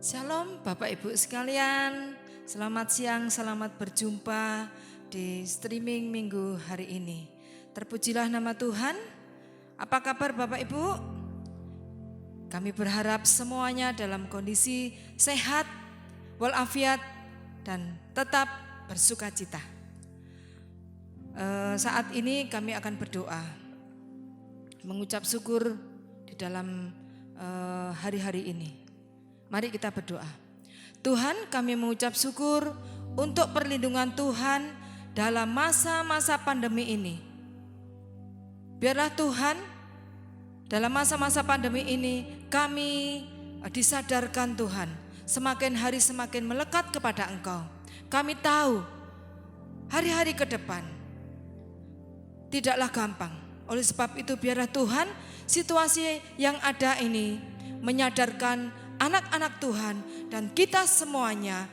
Shalom Bapak Ibu sekalian, selamat siang, selamat berjumpa di streaming minggu hari ini. Terpujilah nama Tuhan. Apa kabar Bapak Ibu? Kami berharap semuanya dalam kondisi sehat, walafiat, dan tetap bersukacita. Saat ini kami akan berdoa, mengucap syukur di dalam hari-hari ini. Mari kita berdoa. Tuhan, kami mengucap syukur untuk perlindungan Tuhan dalam masa-masa pandemi ini. Biarlah Tuhan, dalam masa-masa pandemi ini kami disadarkan Tuhan, semakin hari semakin melekat kepada Engkau. Kami tahu hari-hari ke depan tidaklah gampang. Oleh sebab itu biarlah Tuhan, situasi yang ada ini menyadarkan anak-anak Tuhan dan kita semuanya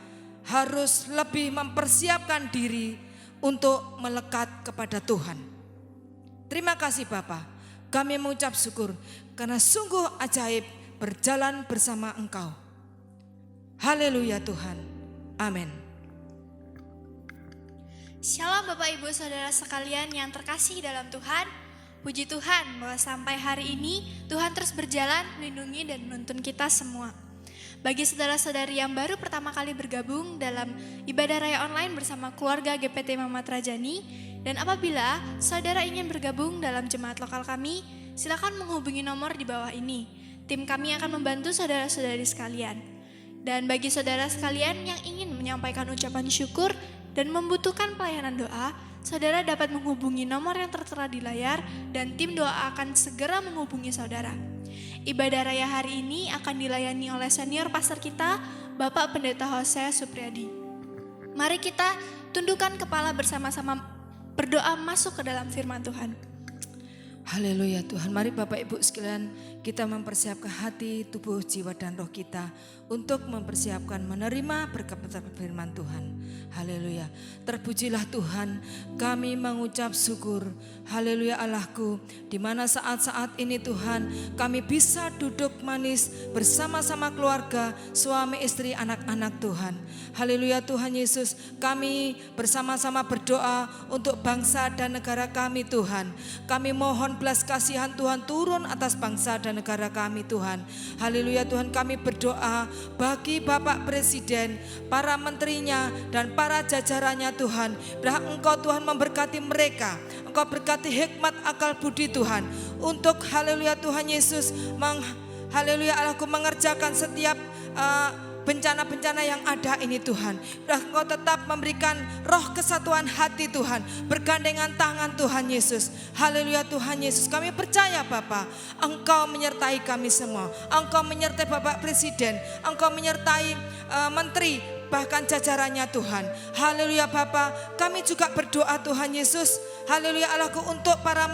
harus lebih mempersiapkan diri untuk melekat kepada Tuhan. Terima kasih Bapa, kami mengucap syukur karena sungguh ajaib berjalan bersama Engkau. Haleluya Tuhan, amin. Shalom Bapak Ibu Saudara sekalian yang terkasih dalam Tuhan. Puji Tuhan bahwa sampai hari ini Tuhan terus berjalan, melindungi dan menuntun kita semua. Bagi saudara-saudari yang baru pertama kali bergabung dalam ibadah raya online bersama keluarga GPT Muhammad Rajani, dan apabila saudara ingin bergabung dalam jemaat lokal kami, silakan menghubungi nomor di bawah ini. Tim kami akan membantu saudara-saudari sekalian. Dan bagi saudara sekalian yang ingin menyampaikan ucapan syukur dan membutuhkan pelayanan doa, saudara dapat menghubungi nomor yang tertera di layar dan tim doa akan segera menghubungi saudara. Ibadah raya hari ini akan dilayani oleh senior pastor kita, Bapak Pendeta Hose Supriyadi. Mari kita tundukkan kepala bersama-sama berdoa masuk ke dalam firman Tuhan. Haleluya Tuhan, mari Bapak Ibu sekalian kita mempersiapkan hati, tubuh, jiwa dan roh kita untuk mempersiapkan menerima berkat firman Tuhan. Haleluya, terpujilah Tuhan, kami mengucap syukur. Haleluya Allahku, di mana saat-saat ini Tuhan kami bisa duduk manis bersama-sama keluarga, suami, istri, anak-anak Tuhan. Haleluya Tuhan Yesus, kami bersama-sama berdoa untuk bangsa dan negara kami Tuhan. Kami mohon belas kasihan Tuhan turun atas bangsa dan negara kami Tuhan. Haleluya Tuhan, kami berdoa bagi Bapak Presiden, para menterinya dan para jajarannya Tuhan. Biarlah Engkau Tuhan memberkati mereka. Engkau berkati hikmat akal budi Tuhan. Untuk haleluya Tuhan Yesus, haleluya Allahku mengerjakan setiap bencana-bencana yang ada ini Tuhan. Biarlah Engkau tetap memberikan roh kesatuan hati Tuhan, bergandengan tangan Tuhan Yesus. Haleluya Tuhan Yesus, kami percaya Bapa, Engkau menyertai kami semua. Engkau menyertai Bapak Presiden, Engkau menyertai menteri, bahkan jajarannya Tuhan. Haleluya Bapa, kami juga berdoa Tuhan Yesus. Haleluya Allahku untuk para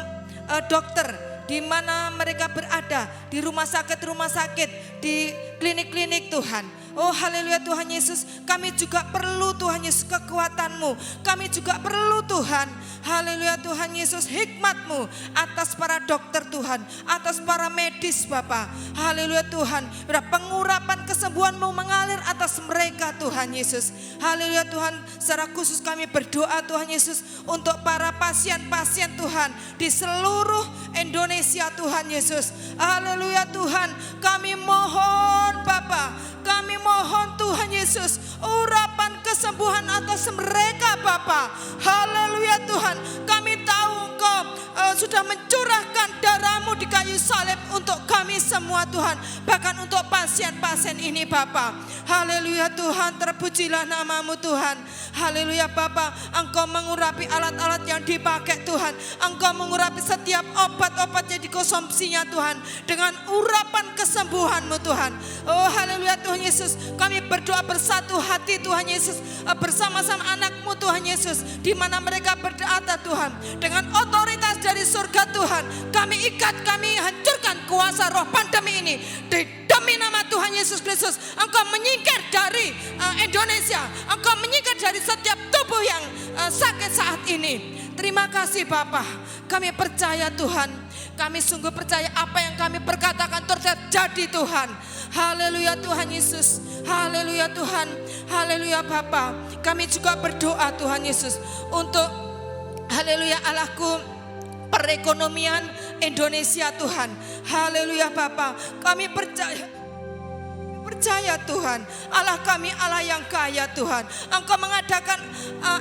dokter di mana mereka berada, di rumah sakit, di klinik-klinik Tuhan. Oh haleluya Tuhan Yesus, kami juga perlu Tuhan Yesus kekuatan-Mu. Kami juga perlu Tuhan, haleluya Tuhan Yesus, hikmat-Mu atas para dokter Tuhan, atas para medis Bapa. Haleluya Tuhan, pengurapan kesembuhan-Mu mengalir atas mereka Tuhan Yesus. Haleluya Tuhan, secara khusus kami berdoa Tuhan Yesus untuk para pasien-pasien Tuhan di seluruh Indonesia Tuhan Yesus. Haleluya Tuhan, kami mohon Bapa, Kami mohon Tuhan Yesus, urapan kesembuhan atas mereka Bapa. Haleluya Tuhan, kami tahu Engkau sudah mencurahkan darah-Mu di kayu salib untuk kami semua Tuhan. Bahkan untuk pasien-pasien ini Bapa. Haleluya Tuhan, terpujilah nama-Mu Tuhan. Haleluya Bapa, Engkau mengurapi alat-alat yang dipakai Tuhan. Engkau mengurapi setiap obat-obat yang dikonsumsinya Tuhan. Dengan urapan kesembuhan-Mu Tuhan. Oh haleluya Tuhan Yesus, kami berdoa bersatu hati Tuhan Yesus. Bersama-sama anak-Mu Tuhan Yesus. Di mana mereka berada Tuhan. Dengan otoritas dari surga Tuhan, kami ikat, kami hancurkan kuasa roh pandemi ini. Demi nama Tuhan Yesus Kristus, Engkau menyingkir dari Indonesia. Engkau menyingkir dari setiap tubuh yang sakit saat ini. Terima kasih Bapa, kami percaya Tuhan. Kami sungguh percaya apa yang kami perkatakan terjadi Tuhan. Haleluya Tuhan Yesus. Haleluya Tuhan. Haleluya Bapa. Kami juga berdoa Tuhan Yesus untuk haleluya Allahku, perekonomian Indonesia Tuhan. Haleluya Bapa. Kami percaya Tuhan, Allah kami Allah yang kaya Tuhan. Engkau mengadakan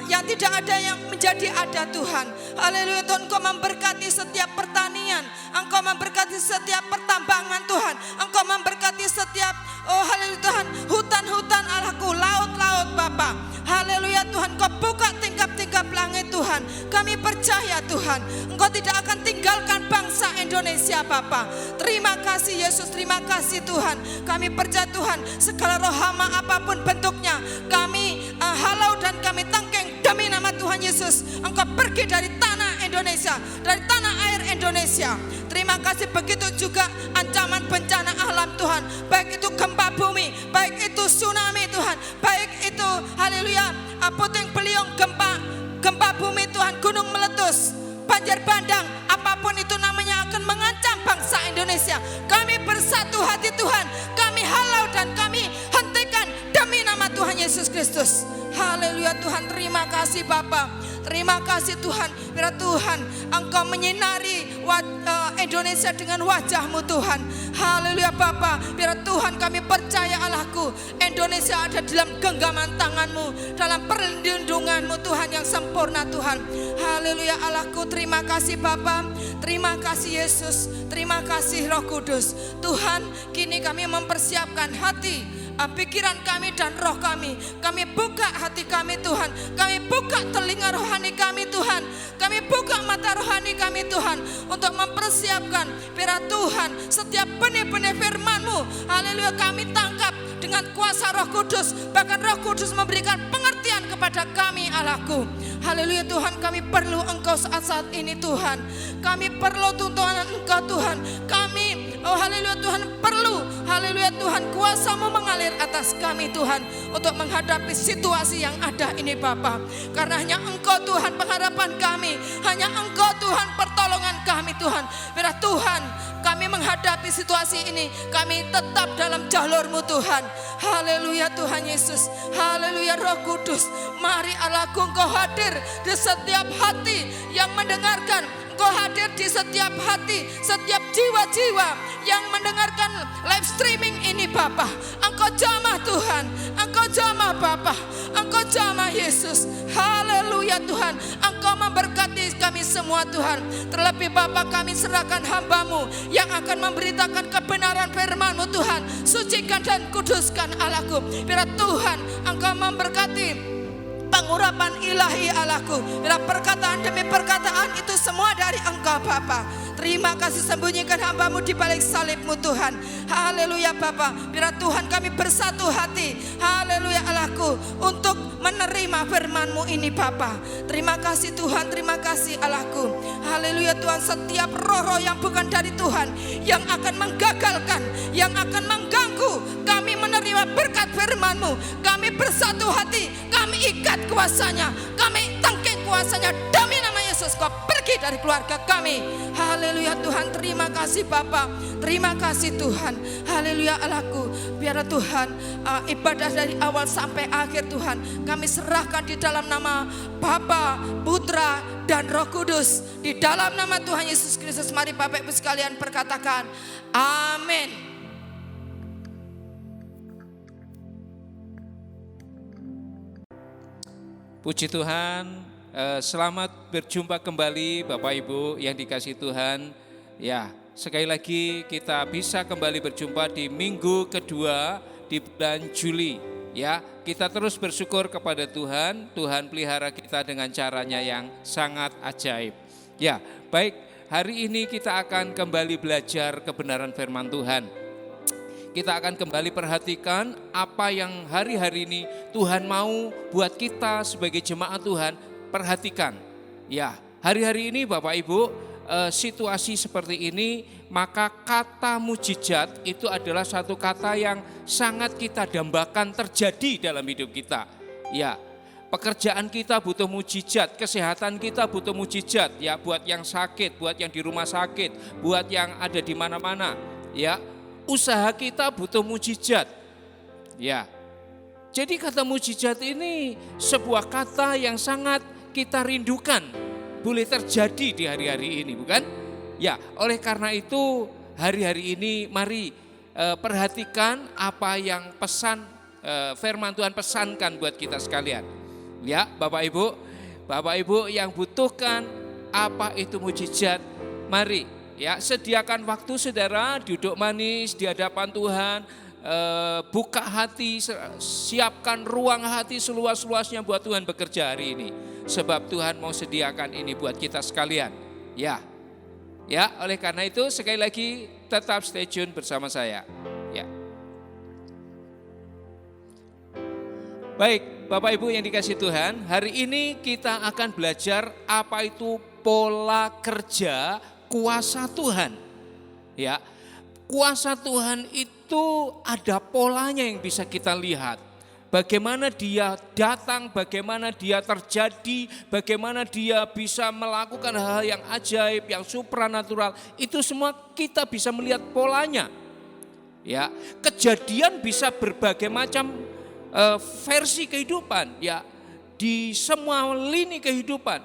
yang tidak ada yang menjadi ada Tuhan. Haleluya Tuhan, Engkau memberkati setiap pertanian, Engkau memberkati setiap pertambangan Tuhan. Engkau memberkati setiap haleluya Tuhan, hutan-hutan Allahku, laut-laut Bapa. Haleluya Tuhan, Engkau buka tingkap-tingkap langit Tuhan. Kami percaya Tuhan, Engkau tidak akan tinggalkan bangsa Indonesia Bapa. Terima kasih Yesus, terima kasih Tuhan. Kami percaya Tuhan, segala roh hama apapun bentuknya, kami halau dan kami tangkeng demi nama Tuhan Yesus. Engkau pergi dari tanah Indonesia, dari tanah air Indonesia. Terima kasih, begitu juga ancaman bencana alam Tuhan. Baik itu gempa bumi, baik itu tsunami Tuhan, baik itu haleluya puting beliung, gempa bumi Tuhan, gunung meletus, banjir bandang, apapun itu namanya akan mengancam bangsa Indonesia. Kami bersatu hati Tuhan, kami halau dan kami hentikan demi nama Tuhan Yesus Kristus. Haleluya Tuhan, terima kasih Bapa. Terima kasih Tuhan, biar Tuhan Engkau menyinari Indonesia dengan wajah-Mu Tuhan. Haleluya Bapa, biar Tuhan kami percaya Allahku, Indonesia ada dalam genggaman tangan-Mu, dalam perlindungan-Mu Tuhan yang sempurna Tuhan. Haleluya Allahku, terima kasih Bapa, terima kasih Yesus, terima kasih Roh Kudus. Tuhan, kini kami mempersiapkan hati, pikiran kami dan roh kami. Kami buka hati kami Tuhan. Kami buka telinga rohani kami Tuhan. Kami buka mata rohani kami Tuhan. Untuk mempersiapkan biar Tuhan setiap benih-benih firman-Mu, haleluya, kami tangkap dengan kuasa Roh Kudus. Bahkan Roh Kudus memberikan pengertian kepada kami Allahku. Haleluya Tuhan, kami perlu Engkau saat-saat ini Tuhan. Kami perlu tuntunan Engkau Tuhan. Kami haleluya Tuhan perlu, haleluya Tuhan, kuasa-Mu mengalir atas kami Tuhan, untuk menghadapi situasi yang ada ini Bapa. Karena hanya Engkau Tuhan pengharapan kami, hanya Engkau Tuhan pertolongan kami Tuhan. Biar Tuhan kami menghadapi situasi ini, kami tetap dalam jalur-Mu Tuhan. Haleluya Tuhan Yesus, haleluya Roh Kudus. Mari Allahku, Engkau hadir di setiap hati yang mendengarkan. Engkau hadir di setiap hati, setiap jiwa-jiwa yang mendengarkan live streaming ini Bapa. Engkau jamah Tuhan, Engkau jamah Bapa, Engkau jamah Yesus. Haleluya Tuhan, Engkau memberkati kami semua Tuhan. Terlebih Bapa, kami serahkan hamba-Mu yang akan memberitakan kebenaran firman-Mu Tuhan. Sucikan dan kuduskan Allahku. Biar Tuhan Engkau memberkati pengurapan ilahi Allahku. Bila perkataan demi perkataan itu semua dari Engkau Bapa. Terima kasih, sembunyikan hamba-Mu di balik salib-Mu Tuhan. Haleluya Bapa. Biar Tuhan kami bersatu hati, haleluya Allahku, untuk menerima firman-Mu ini Bapa. Terima kasih Tuhan, terima kasih Allahku. Haleluya Tuhan, setiap roh-roh yang bukan dari Tuhan, yang akan menggagalkan, yang akan mengganggu kami menerima berkat firman-Mu, kami bersatu hati, kami ikat kuasanya, kami tangkap kuasanya demi nama Yesus. Kau pergi dari keluarga kami. Haleluya Tuhan, terima kasih Bapa, terima kasih Tuhan. Haleluya Allahku, biar Tuhan ibadah dari awal sampai akhir Tuhan kami serahkan di dalam nama Bapa, Putra dan Roh Kudus. Di dalam nama Tuhan Yesus Kristus, mari Bapak Ibu sekalian perkatakan amin. Puji Tuhan, selamat berjumpa kembali Bapak Ibu yang dikasihi Tuhan. Ya, sekali lagi kita bisa kembali berjumpa di minggu kedua di bulan Juli. Ya, kita terus bersyukur kepada Tuhan. Tuhan pelihara kita dengan caranya yang sangat ajaib. Ya, baik, hari ini kita akan kembali belajar kebenaran firman Tuhan. Kita akan kembali perhatikan apa yang hari-hari ini Tuhan mau buat kita sebagai jemaat Tuhan perhatikan. Ya, hari-hari ini Bapak Ibu, situasi seperti ini, maka kata mujizat itu adalah satu kata yang sangat kita dambakan terjadi dalam hidup kita. Ya, pekerjaan kita butuh mujizat, kesehatan kita butuh mujizat. Ya, buat yang sakit, buat yang di rumah sakit, buat yang ada di mana-mana. Ya, usaha kita butuh mujizat. Ya. Jadi kata mujizat ini sebuah kata yang sangat kita rindukan. Boleh terjadi di hari-hari ini, bukan? Ya, oleh karena itu hari-hari ini mari perhatikan apa yang pesan firman Tuhan pesankan buat kita sekalian. Ya, Bapak Ibu yang butuhkan apa itu mujizat, mari ya, sediakan waktu saudara, duduk manis di hadapan Tuhan, buka hati, siapkan ruang hati seluas-luasnya buat Tuhan bekerja hari ini. Sebab Tuhan mau sediakan ini buat kita sekalian. Ya, oleh karena itu sekali lagi tetap stay tune bersama saya. Ya. Baik, Bapak Ibu yang dikasihi Tuhan, hari ini kita akan belajar apa itu pola kerja kuasa Tuhan. Ya, kuasa Tuhan itu ada polanya yang bisa kita lihat. Bagaimana dia datang, bagaimana dia terjadi, bagaimana dia bisa melakukan hal-hal yang ajaib, yang supranatural. Itu semua kita bisa melihat polanya. Ya, kejadian bisa berbagai macam versi kehidupan, ya, di semua lini kehidupan.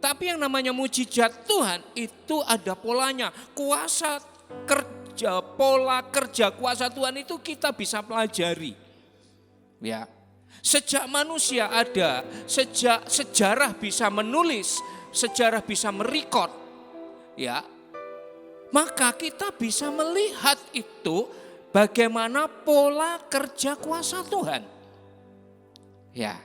Tapi yang namanya mujizat Tuhan itu ada polanya. Kuasa kerja, pola kerja kuasa Tuhan itu kita bisa pelajari. Ya. Sejak manusia ada, sejak sejarah bisa menulis, sejarah bisa merekod, ya. Maka kita bisa melihat itu bagaimana pola kerja kuasa Tuhan. Ya.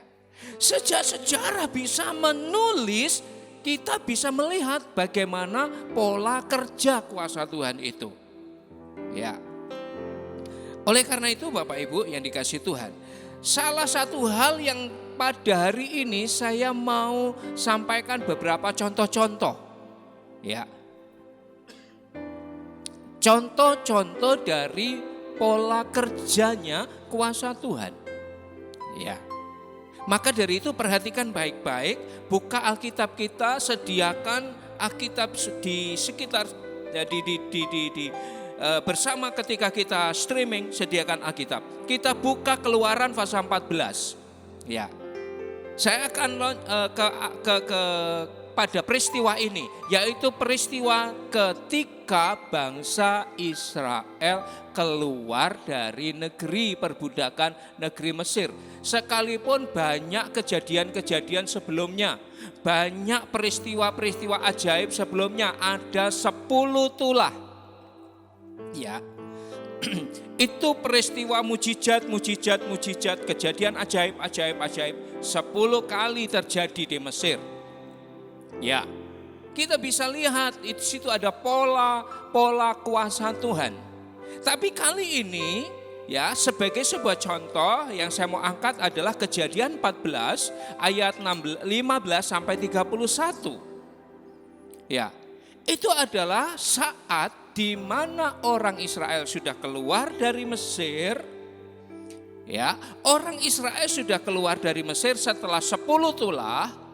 Sejak sejarah bisa menulis, kita bisa melihat bagaimana pola kerja kuasa Tuhan itu. Ya. Oleh karena itu Bapak Ibu yang dikasihi Tuhan, salah satu hal yang pada hari ini saya mau sampaikan beberapa contoh-contoh. Ya. Contoh-contoh dari pola kerjanya kuasa Tuhan. Ya. Maka dari itu perhatikan baik-baik, buka Alkitab kita, sediakan Alkitab di sekitar bersama ketika kita streaming, sediakan Alkitab. Kita buka Keluaran pasal 14. Ya. Saya akan pada peristiwa ini, yaitu peristiwa ketika bangsa Israel keluar dari negeri perbudakan negeri Mesir. Sekalipun banyak kejadian-kejadian sebelumnya, banyak peristiwa-peristiwa ajaib sebelumnya, ada 10 tulah. Ya. Itu peristiwa mujizat, kejadian ajaib, 10 kali terjadi di Mesir. Ya, kita bisa lihat di situ ada pola kuasa Tuhan. Tapi kali ini, ya, sebagai sebuah contoh yang saya mau angkat adalah Kejadian 14 ayat 15 sampai 31. Ya, itu adalah saat di mana orang Israel sudah keluar dari Mesir. Ya, orang Israel sudah keluar dari Mesir setelah 10 tulah.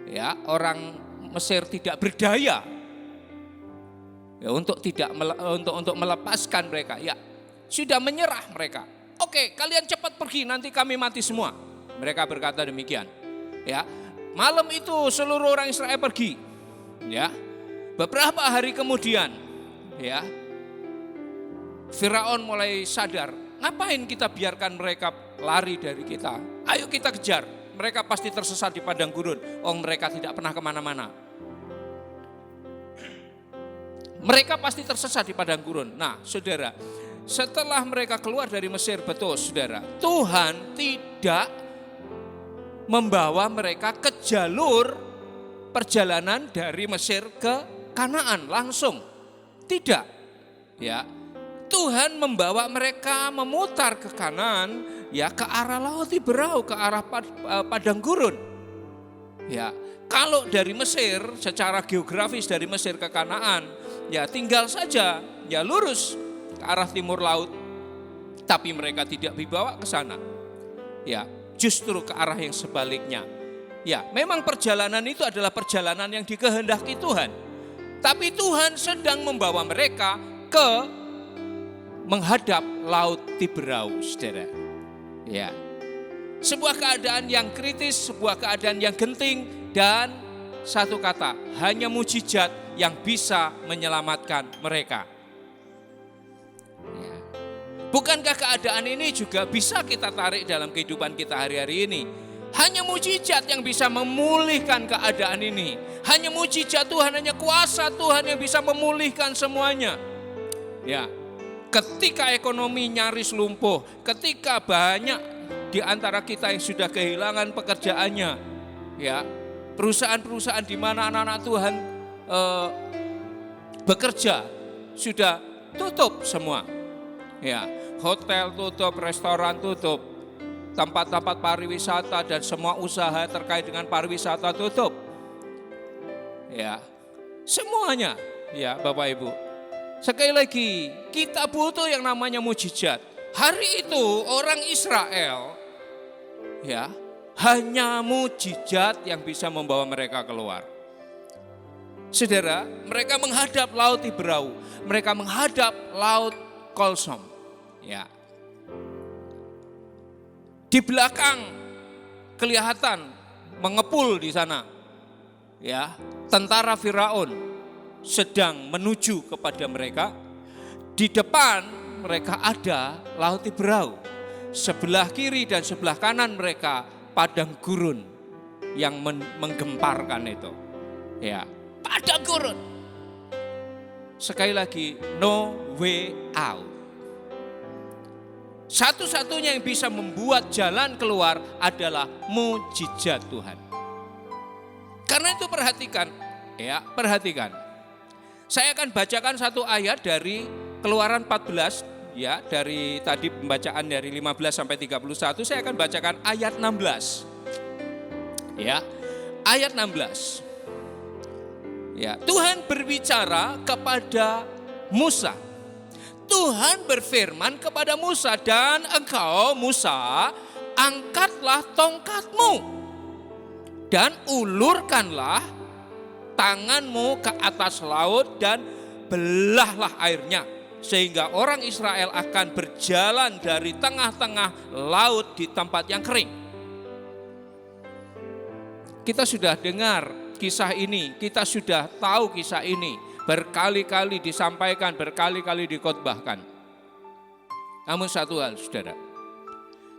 Ya, orang Mesir tidak berdaya ya, untuk melepaskan mereka. Ya, sudah menyerah mereka. Oke, kalian cepat pergi, nanti kami mati semua. Mereka berkata demikian. Ya, malam itu seluruh orang Israel pergi. Ya, beberapa hari kemudian, ya, Firaun mulai sadar, ngapain kita biarkan mereka lari dari kita? Ayo kita kejar. mereka pasti tersesat di padang gurun. Oh, mereka tidak pernah kemana-mana. Mereka pasti tersesat di padang gurun. Nah, saudara, setelah mereka keluar dari Mesir, betul saudara, Tuhan tidak membawa mereka ke jalur perjalanan dari Mesir ke Kanaan langsung. Tidak. Ya. Tuhan membawa mereka memutar ke kanan, ya, ke arah Laut Tiberau, ke arah padang gurun. Ya, kalau dari Mesir secara geografis dari Mesir ke Kanaan, ya tinggal saja ya lurus ke arah timur laut. Tapi mereka tidak dibawa ke sana. Ya, justru ke arah yang sebaliknya. Ya, memang perjalanan itu adalah perjalanan yang dikehendaki Tuhan. Tapi Tuhan sedang membawa mereka ke menghadap Laut Tiberau, saudara. Ya, sebuah keadaan yang kritis, sebuah keadaan yang genting, dan satu kata, hanya mujizat yang bisa menyelamatkan mereka. Ya. Bukankah keadaan ini juga bisa kita tarik dalam kehidupan kita hari-hari ini? Hanya mujizat yang bisa memulihkan keadaan ini. Hanya mujizat Tuhan, hanya kuasa Tuhan yang bisa memulihkan semuanya. Ya. Ketika ekonomi nyaris lumpuh, ketika banyak di antara kita yang sudah kehilangan pekerjaannya, ya, perusahaan-perusahaan di mana anak-anak Tuhan bekerja sudah tutup semua, ya, hotel tutup, restoran tutup, tempat-tempat pariwisata dan semua usaha terkait dengan pariwisata tutup, ya, semuanya, ya, Bapak Ibu. Sekali lagi, kita butuh yang namanya mujizat. Hari itu orang Israel, ya, hanya mujizat yang bisa membawa mereka keluar. Saudara, mereka menghadap Laut Tiberau, mereka menghadap Laut Kolsom. Ya. Di belakang kelihatan mengepul di sana, ya, tentara Firaun sedang menuju kepada mereka. Di depan mereka ada Laut Tiberau. Sebelah kiri dan sebelah kanan mereka padang gurun yang menggemparkan itu. Ya, padang gurun. Sekali lagi, no way out. Satu-satunya yang bisa membuat jalan keluar adalah mujizat Tuhan. Karena itu perhatikan, ya, perhatikan. Saya akan bacakan satu ayat dari Keluaran 14, ya, dari tadi pembacaan dari 15 sampai 31, saya akan bacakan ayat 16. Ya, ayat 16. Ya, Tuhan berbicara kepada Musa. Tuhan berfirman kepada Musa, dan engkau Musa, angkatlah tongkatmu dan ulurkanlah tanganmu ke atas laut dan belahlah airnya, sehingga orang Israel akan berjalan dari tengah-tengah laut di tempat yang kering. Kita sudah dengar kisah ini, kita sudah tahu kisah ini, berkali-kali disampaikan, berkali-kali dikhotbahkan. Namun satu hal, saudara,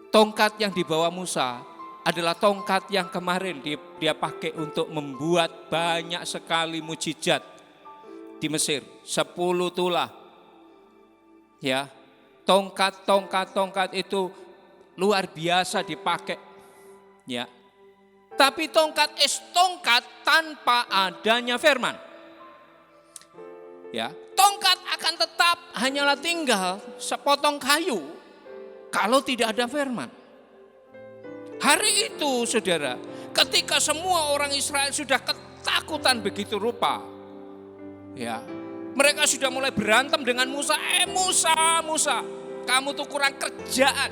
tongkat yang dibawa Musa adalah tongkat yang kemarin dia pakai untuk membuat banyak sekali mujizat di Mesir. 10 tulah. Ya, tongkat itu luar biasa dipakai. Ya. Tapi tongkat tanpa adanya firman. Ya, tongkat akan tetap hanyalah tinggal sepotong kayu kalau tidak ada firman. Hari itu, saudara, ketika semua orang Israel sudah ketakutan begitu rupa, ya, mereka sudah mulai berantem dengan Musa. Musa, kamu tuh kurang kerjaan.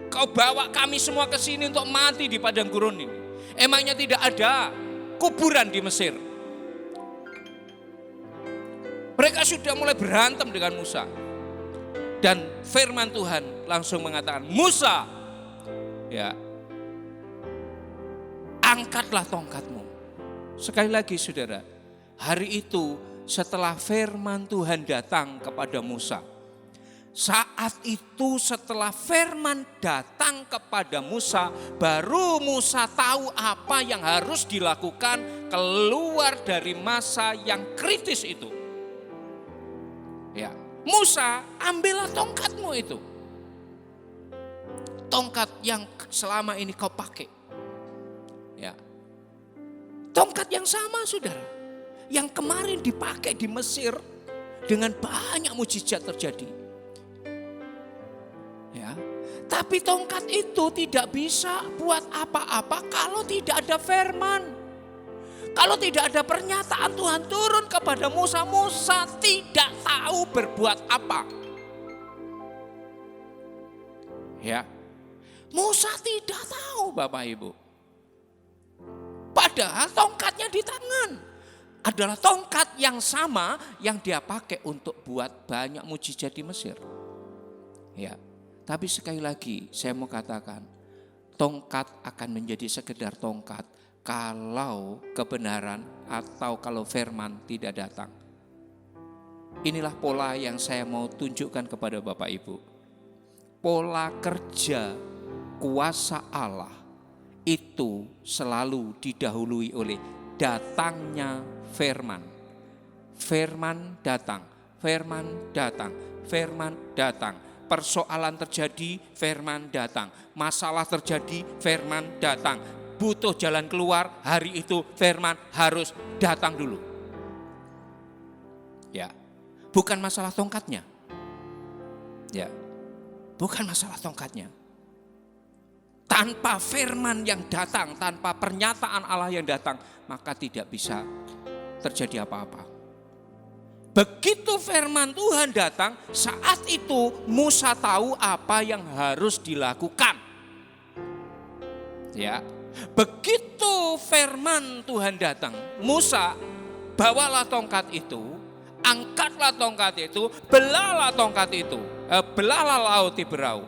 Kau bawa kami semua ke sini untuk mati di padang gurun ini. Emangnya tidak ada kuburan di Mesir? Mereka sudah mulai berantem dengan Musa. Dan firman Tuhan langsung mengatakan, Musa, ya, angkatlah tongkatmu. Sekali lagi saudara, hari itu setelah firman Tuhan datang kepada Musa, Saat itu setelah firman datang kepada Musa, baru Musa tahu apa yang harus dilakukan keluar dari masa yang kritis itu. Ya, Musa, ambillah tongkatmu itu. Tongkat yang selama ini kau pakai. Ya. Tongkat yang sama, saudara. Yang kemarin dipakai di Mesir dengan banyak mujizat terjadi. Ya. Tapi tongkat itu tidak bisa buat apa-apa kalau tidak ada firman. Kalau tidak ada pernyataan Tuhan turun kepada Musa, Musa tidak tahu berbuat apa. Ya. Musa tidak tahu, Bapak Ibu. Padahal tongkatnya di tangan. Adalah tongkat yang sama yang dia pakai untuk buat banyak mujizat di Mesir. Ya. Tapi sekali lagi saya mau katakan, tongkat akan menjadi sekedar tongkat kalau kebenaran atau kalau firman tidak datang. Inilah pola yang saya mau tunjukkan kepada Bapak Ibu. Pola kerja kuasa Allah itu selalu didahului oleh datangnya firman. Firman datang, firman datang, firman datang. Persoalan terjadi, firman datang. Masalah terjadi, firman datang. Butuh jalan keluar, hari itu firman harus datang dulu. Ya, bukan masalah tongkatnya. Ya, bukan masalah tongkatnya. Tanpa firman yang datang, tanpa pernyataan Allah yang datang, maka tidak bisa terjadi apa-apa. Begitu firman Tuhan datang, saat itu Musa tahu apa yang harus dilakukan. Ya, begitu firman Tuhan datang, Musa bawalah tongkat itu, angkatlah tongkat itu, belahlah tongkat itu, belahlah laut Tiberau.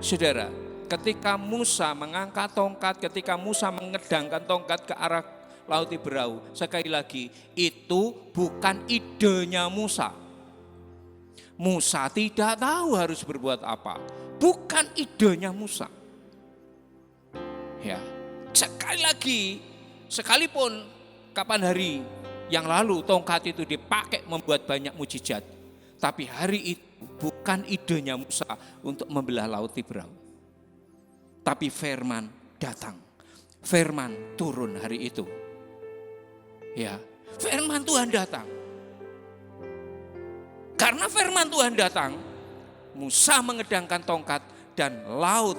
Saudara, ketika Musa mengangkat tongkat, ketika Musa mengedangkan tongkat ke arah Laut Tiberau, sekali lagi itu bukan idenya Musa. Musa tidak tahu harus berbuat apa, bukan idenya Musa. Ya, sekali lagi, sekalipun kapan hari yang lalu tongkat itu dipakai membuat banyak mujizat, tapi hari itu bukan idenya Musa untuk membelah Laut Tiberau. Tapi firman datang, firman turun hari itu. Ya, firman Tuhan datang. Karena firman Tuhan datang, Musa mengedangkan tongkat dan laut,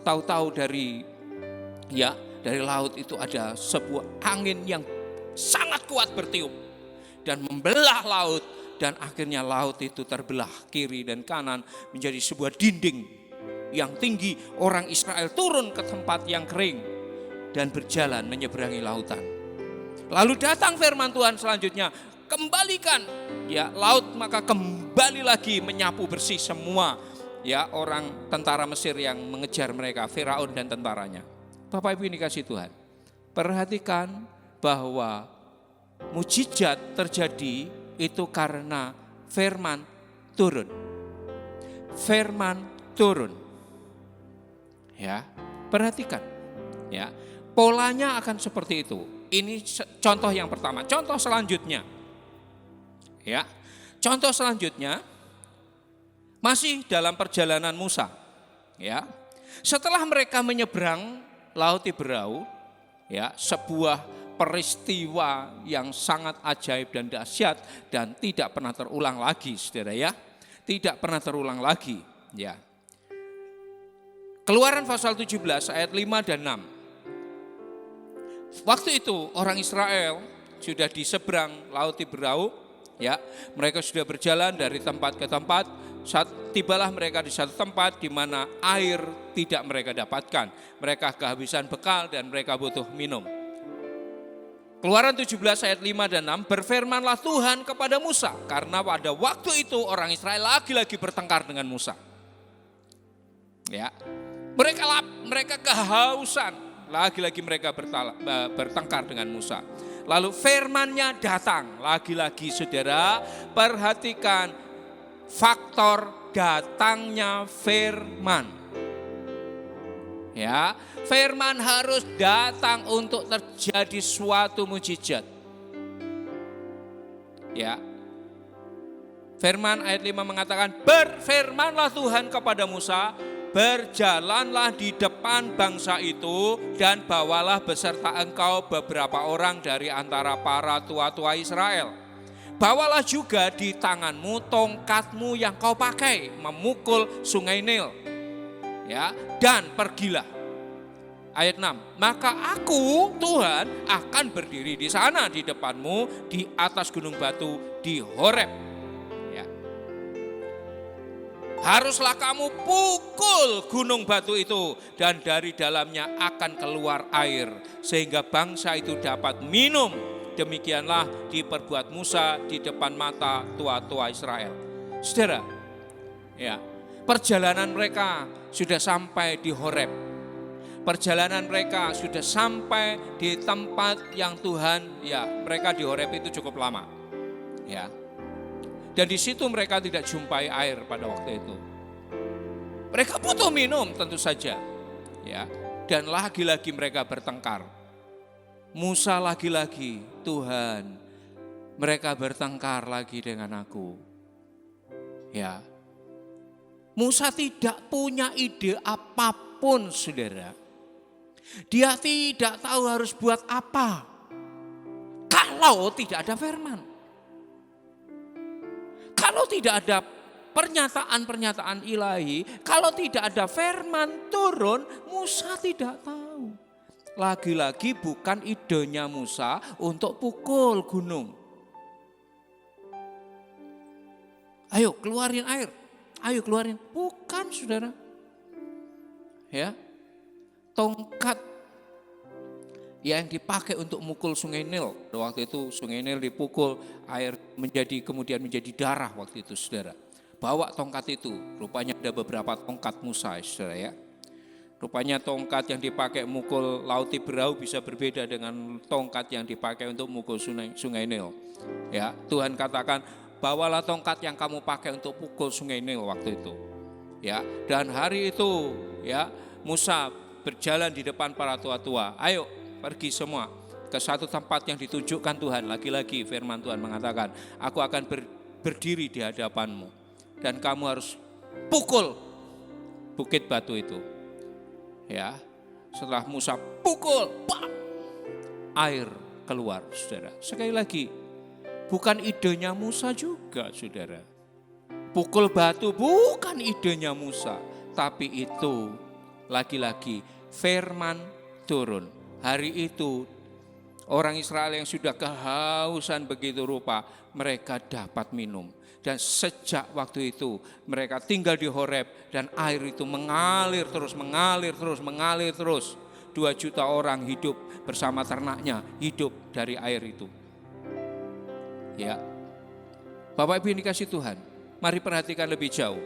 tahu-tahu dari laut itu ada sebuah angin yang sangat kuat bertiup dan membelah laut, dan akhirnya laut itu terbelah kiri dan kanan menjadi sebuah dinding yang tinggi. Orang Israel turun ke tempat yang kering dan berjalan menyeberangi lautan. Lalu datang firman Tuhan selanjutnya, kembalikan ya laut, maka kembali lagi menyapu bersih semua ya orang tentara Mesir yang mengejar mereka, Firaun dan tentaranya. Bapak Ibu ini kasih Tuhan, perhatikan bahwa mujizat terjadi itu karena firman turun. Firman turun. Ya, perhatikan ya. Polanya akan seperti itu. Ini contoh yang pertama. Contoh selanjutnya. Ya. Contoh selanjutnya masih dalam perjalanan Musa. Ya. Setelah mereka menyeberang Laut Tiberau, ya, sebuah peristiwa yang sangat ajaib dan dahsyat dan tidak pernah terulang lagi, Saudara ya. Tidak pernah terulang lagi, ya. Keluaran pasal 17 ayat 5 dan 6. Waktu itu orang Israel sudah di seberang Laut Tiberau, ya. Mereka sudah berjalan dari tempat ke tempat. Tibalah mereka di satu tempat di mana air tidak mereka dapatkan. Mereka kehabisan bekal dan mereka butuh minum. Keluaran 17 ayat 5 dan 6, berfirmanlah Tuhan kepada Musa, karena pada waktu itu orang Israel lagi-lagi bertengkar dengan Musa. Ya. Mereka kehausan. Lagi-lagi mereka bertengkar dengan Musa. Lalu firman-Nya datang. Lagi-lagi saudara, perhatikan faktor datangnya firman. Ya, firman harus datang untuk terjadi suatu mujizat. Ya. Firman ayat 5 mengatakan, berfirmanlah Tuhan kepada Musa, berjalanlah di depan bangsa itu dan bawalah beserta engkau beberapa orang dari antara para tua-tua Israel. Bawalah juga di tanganmu tongkatmu yang kau pakai memukul sungai Nil. Ya, dan pergilah. Ayat 6, maka aku Tuhan akan berdiri di sana di depanmu di atas gunung batu di Horeb. Ya. Haruslah kamu pukul gunung batu itu dan dari dalamnya akan keluar air sehingga bangsa itu dapat minum. Demikianlah diperbuat Musa di depan mata tua-tua Israel. Saudara, ya, perjalanan mereka sudah sampai di Horeb. Perjalanan mereka sudah sampai di tempat yang Tuhan, ya, mereka di Horeb itu cukup lama. Ya. Dan di situ mereka tidak jumpai air pada waktu itu. Mereka butuh minum tentu saja. Ya. Dan lagi-lagi mereka bertengkar. Musa lagi-lagi, Tuhan, mereka bertengkar lagi dengan aku. Ya. Musa tidak punya ide apapun, saudara. Dia tidak tahu harus buat apa kalau tidak ada firman. Kalau tidak ada pernyataan-pernyataan ilahi, kalau tidak ada firman turun, Musa tidak tahu. Lagi-lagi bukan idenya Musa untuk pukul gunung. Ayo keluarin air, ayo keluarin. Bukan, saudara. Ya. Tongkat yang dipakai untuk mukul sungai Nil. Waktu itu sungai Nil dipukul, air kemudian menjadi darah waktu itu, saudara. Bawa tongkat itu, rupanya ada beberapa tongkat Musa, saudara ya. Rupanya tongkat yang dipakai mukul laut Tiberau bisa berbeda dengan tongkat yang dipakai untuk mukul sungai Nil. Ya, Tuhan katakan, bawalah tongkat yang kamu pakai untuk pukul sungai Nil waktu itu. Ya, dan hari itu ya Musa berjalan di depan para tua-tua. Ayo pergi semua ke satu tempat yang ditunjukkan Tuhan. Lagi-lagi firman Tuhan mengatakan, aku akan berdiri di hadapanmu. Dan kamu harus pukul bukit batu itu. Ya, setelah Musa pukul, air keluar, saudara. Sekali lagi, bukan idenya Musa juga, saudara. Pukul batu bukan idenya Musa. Tapi itu lagi-lagi firman turun. Hari itu orang Israel yang sudah kehausan begitu rupa, mereka dapat minum. Dan sejak waktu itu mereka tinggal di Horeb dan air itu mengalir terus. 2 juta orang hidup bersama ternaknya, hidup dari air itu. Ya. Bapak Ibu yang dikasihi Tuhan, mari perhatikan lebih jauh.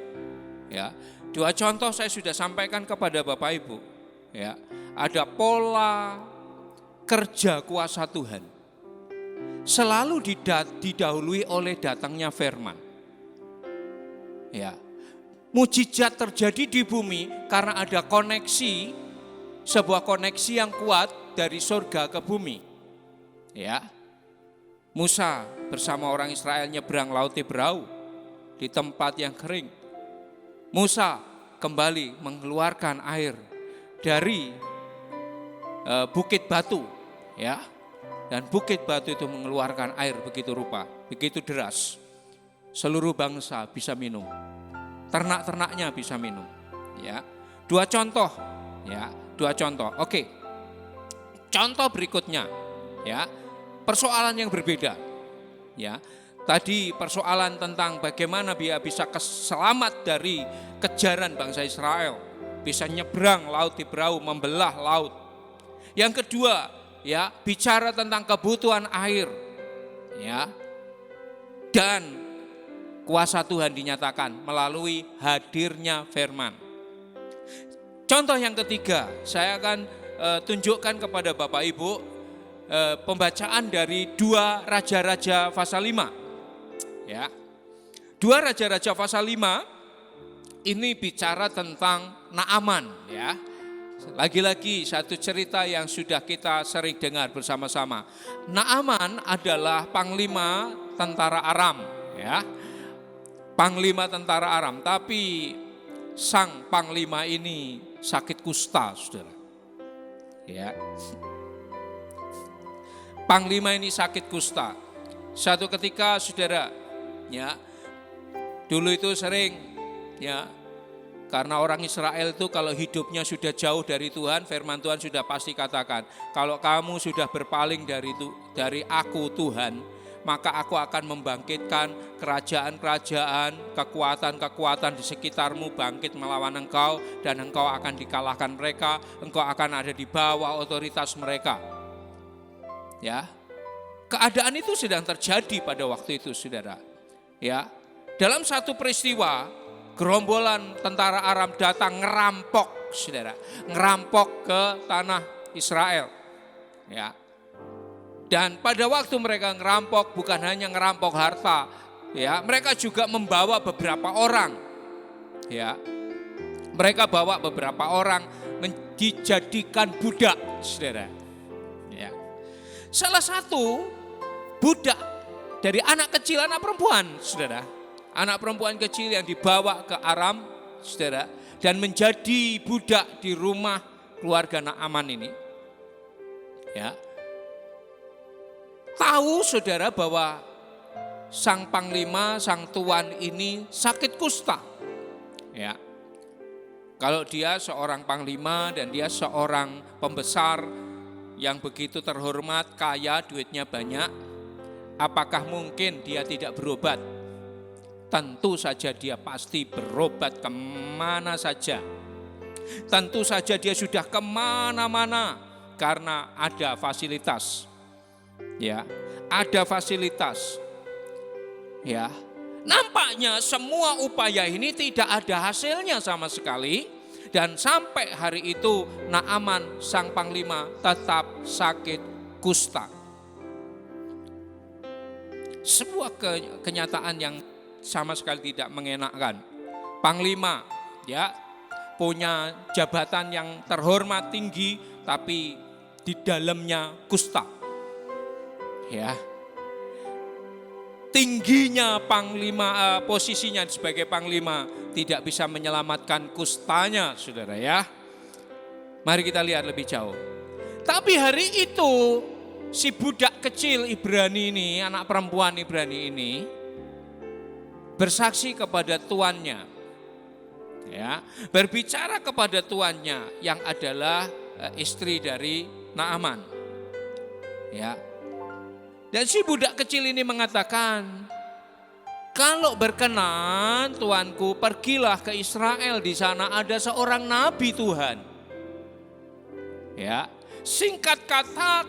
Ya. 2 contoh saya sudah sampaikan kepada Bapak Ibu. Ya, ada pola kerja kuasa Tuhan. Selalu didahului oleh datangnya firman. Ya. Mujizat terjadi di bumi karena ada koneksi, sebuah koneksi yang kuat dari surga ke bumi. Ya. Musa bersama orang Israel nyebrang laut Tiberau di tempat yang kering. Musa kembali mengeluarkan air dari bukit batu, ya, dan bukit batu itu mengeluarkan air begitu rupa, begitu deras, seluruh bangsa bisa minum, ternak-ternaknya bisa minum, ya. 2 contoh, ya, 2 contoh. Oke, contoh berikutnya, ya, persoalan yang berbeda, ya. Tadi persoalan tentang bagaimana dia bisa selamat dari kejaran bangsa Israel, bisa nyebrang laut Tiberau, membelah laut. Yang kedua, ya, bicara tentang kebutuhan air, ya, dan kuasa Tuhan dinyatakan melalui hadirnya firman. Contoh yang ketiga, saya akan tunjukkan kepada Bapak Ibu pembacaan dari 2 Raja-Raja pasal 5. Ya. 2 Raja-Raja pasal 5 ini bicara tentang Naaman ya. Lagi-lagi satu cerita yang sudah kita sering dengar bersama-sama. Naaman adalah panglima tentara Aram ya. Panglima tentara Aram, tapi sang panglima ini sakit kusta, Saudara. Ya. Panglima ini sakit kusta. Suatu ketika, Saudara, ya, dulu itu sering ya, karena orang Israel itu kalau hidupnya sudah jauh dari Tuhan, firman Tuhan sudah pasti katakan, kalau kamu sudah berpaling dari aku Tuhan, maka aku akan membangkitkan kerajaan-kerajaan, kekuatan-kekuatan di sekitarmu bangkit melawan engkau, dan engkau akan dikalahkan mereka, engkau akan ada di bawah otoritas mereka. Ya, keadaan itu sedang terjadi pada waktu itu, Saudara. Ya, dalam satu peristiwa, gerombolan tentara Aram datang ngerampok, Saudara, ngerampok ke tanah Israel. Ya. Dan pada waktu mereka ngerampok, bukan hanya ngerampok harta, ya, mereka juga membawa beberapa orang. Ya. Mereka bawa beberapa orang dijadikan budak, Saudara. Ya. Salah satu budak dari anak kecil, anak perempuan, Saudara. Anak perempuan kecil yang dibawa ke Aram, Saudara, dan menjadi budak di rumah keluarga Naaman ini. Ya. Tahu, Saudara, bahwa sang panglima, sang tuan ini sakit kusta. Ya. Kalau dia seorang panglima dan dia seorang pembesar yang begitu terhormat, kaya, duitnya banyak, apakah mungkin dia tidak berobat? Tentu saja dia pasti berobat kemana saja. Tentu saja dia sudah kemana-mana karena ada fasilitas. Ya, ada fasilitas. Ya, nampaknya semua upaya ini tidak ada hasilnya sama sekali, dan sampai hari itu Naaman sang panglima tetap sakit kusta. Sebuah kenyataan yang sama sekali tidak mengenakkan. Panglima ya punya jabatan yang terhormat tinggi, tapi di dalamnya kusta. Ya, tingginya panglima, posisinya sebagai panglima tidak bisa menyelamatkan kustanya, Saudara ya. Mari kita lihat lebih jauh. Tapi hari itu si budak kecil Ibrani ini, anak perempuan Ibrani ini, bersaksi kepada tuannya, ya, berbicara kepada tuannya yang adalah istri dari Naaman, ya. Dan si budak kecil ini mengatakan, kalau berkenan tuanku, pergilah ke Israel, di sana ada seorang nabi Tuhan. Ya, singkat kata,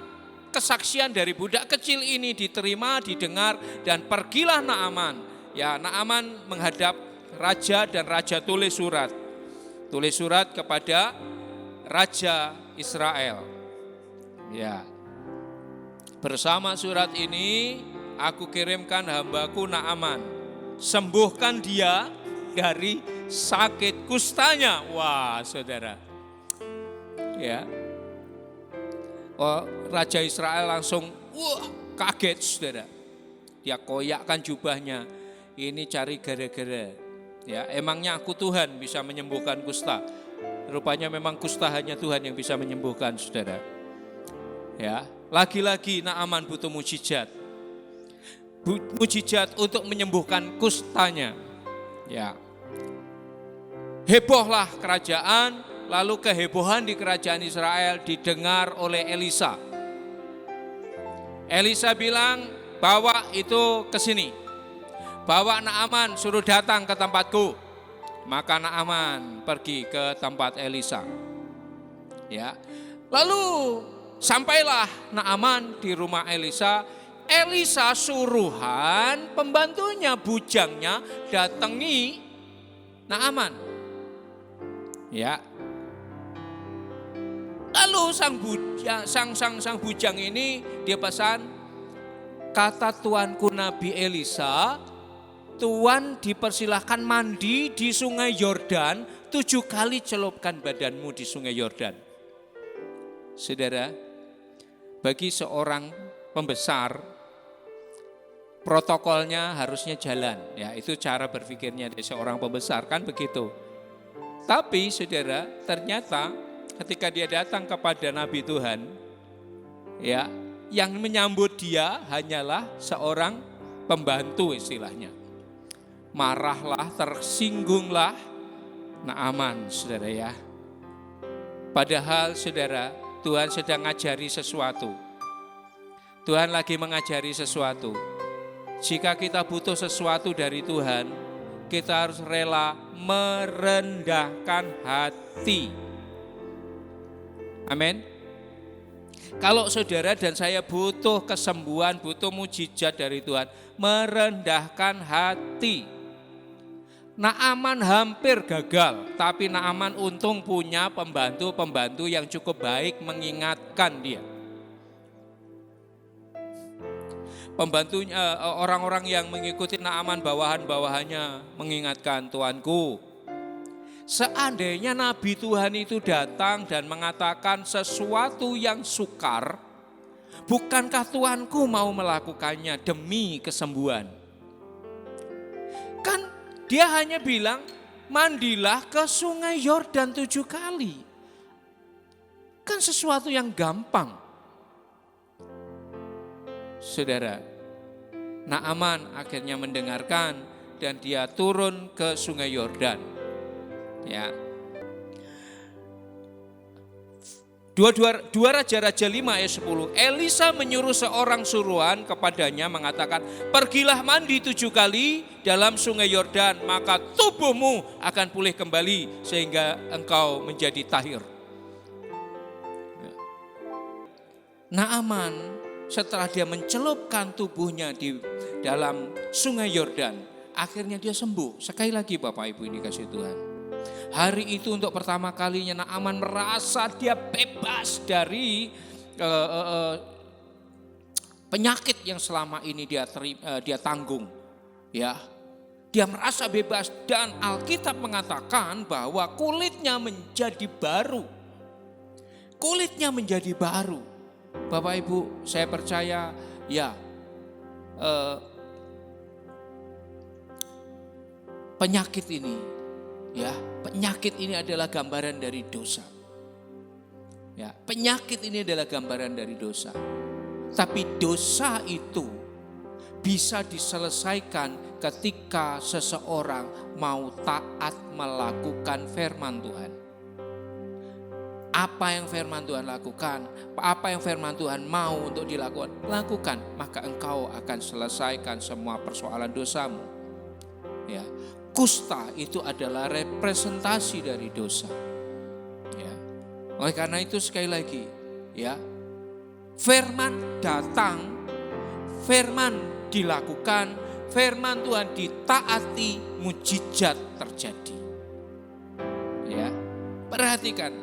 kesaksian dari budak kecil ini diterima, didengar, dan pergilah Naaman. Ya, Naaman menghadap raja dan raja tulis surat kepada raja Israel. Ya. Bersama surat ini aku kirimkan hambaku Naaman, sembuhkan dia dari sakit kustanya. Wah, Saudara. Ya. Oh, raja Israel langsung kaget, Saudara. Dia koyakkan jubahnya. Ini cari gara-gara. Ya, emangnya aku Tuhan bisa menyembuhkan kusta? Rupanya memang kusta hanya Tuhan yang bisa menyembuhkan, Saudara. Ya, lagi-lagi Naaman butuh mujizat. Mujizat untuk menyembuhkan kustanya. Ya. Hebohlah kerajaan, lalu kehebohan di kerajaan Israel didengar oleh Elisa. Elisa bilang, bawa itu ke sini. Bawa Naaman, suruh datang ke tempatku. Maka Naaman pergi ke tempat Elisa. Ya. Lalu sampailah Naaman di rumah Elisa. Elisa suruhan pembantunya, bujangnya datangi Naaman. Ya. Lalu sang bujang ini dia pesan, kata tuanku Nabi Elisa, Tuhan dipersilahkan mandi di sungai Yordan, 7 kali celupkan badanmu di sungai Yordan. Saudara, bagi seorang pembesar, protokolnya harusnya jalan. Ya, itu cara berpikirnya dari seorang pembesar, kan begitu. Tapi saudara, ternyata ketika dia datang kepada Nabi Tuhan, ya, yang menyambut dia hanyalah seorang pembantu istilahnya. Marahlah, tersinggunglah Naaman, saudara ya. Padahal saudara, Tuhan sedang ngajari sesuatu. Tuhan lagi mengajari sesuatu. Jika kita butuh sesuatu dari Tuhan, kita harus rela merendahkan hati. Amin. Kalau saudara dan saya butuh kesembuhan, butuh mujizat dari Tuhan, merendahkan hati. Naaman hampir gagal, tapi Naaman untung punya pembantu-pembantu yang cukup baik mengingatkan dia. Pembantunya, orang-orang yang mengikuti Naaman, bawahan-bawahannya mengingatkan, Tuanku, seandainya Nabi Tuhan itu datang dan mengatakan sesuatu yang sukar, bukankah Tuanku mau melakukannya demi kesembuhan? Kan dia hanya bilang, mandilah ke sungai Yordan 7 kali. Kan sesuatu yang gampang. Saudara, Naaman akhirnya mendengarkan dan dia turun ke sungai Yordan. Ya. 2 Raja-Raja 5 ayat 10. Elisa menyuruh seorang suruhan kepadanya mengatakan, pergilah mandi 7 kali dalam sungai Yordan, maka tubuhmu akan pulih kembali sehingga engkau menjadi tahir. Naaman setelah dia mencelupkan tubuhnya di dalam sungai Yordan, akhirnya dia sembuh. Sekali lagi Bapak Ibu ini kasih Tuhan. Hari itu untuk pertama kalinya Naaman merasa dia bebas dari penyakit yang selama ini dia tanggung. Ya, dia merasa bebas dan Alkitab mengatakan bahwa kulitnya menjadi baru. Kulitnya menjadi baru. Bapak Ibu, saya percaya ya penyakit ini. Ya, penyakit ini adalah gambaran dari dosa. Ya, penyakit ini adalah gambaran dari dosa. Tapi dosa itu bisa diselesaikan ketika seseorang mau taat melakukan firman Tuhan. Apa yang firman Tuhan lakukan, apa yang firman Tuhan mau untuk dilakukan, lakukan, maka engkau akan selesaikan semua persoalan dosamu. Ya. Kusta itu adalah representasi dari dosa. Ya. Oleh karena itu sekali lagi, ya, firman datang, firman dilakukan, firman Tuhan ditaati, mujizat terjadi. Ya, perhatikan,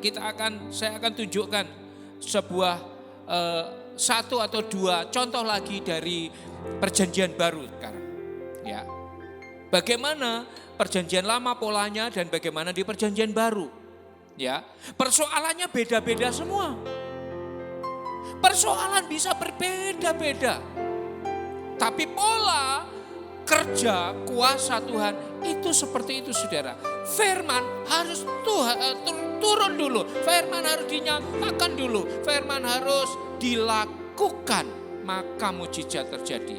saya akan tunjukkan sebuah 1 atau 2 contoh lagi dari Perjanjian Baru sekarang. Ya. Bagaimana perjanjian lama polanya dan bagaimana di perjanjian baru. Ya, persoalannya beda-beda semua. Persoalan bisa berbeda-beda. Tapi pola kerja kuasa Tuhan itu seperti itu saudara. Firman harus turun dulu. Firman harus dinyatakan dulu. Firman harus dilakukan. Maka mujizat terjadi.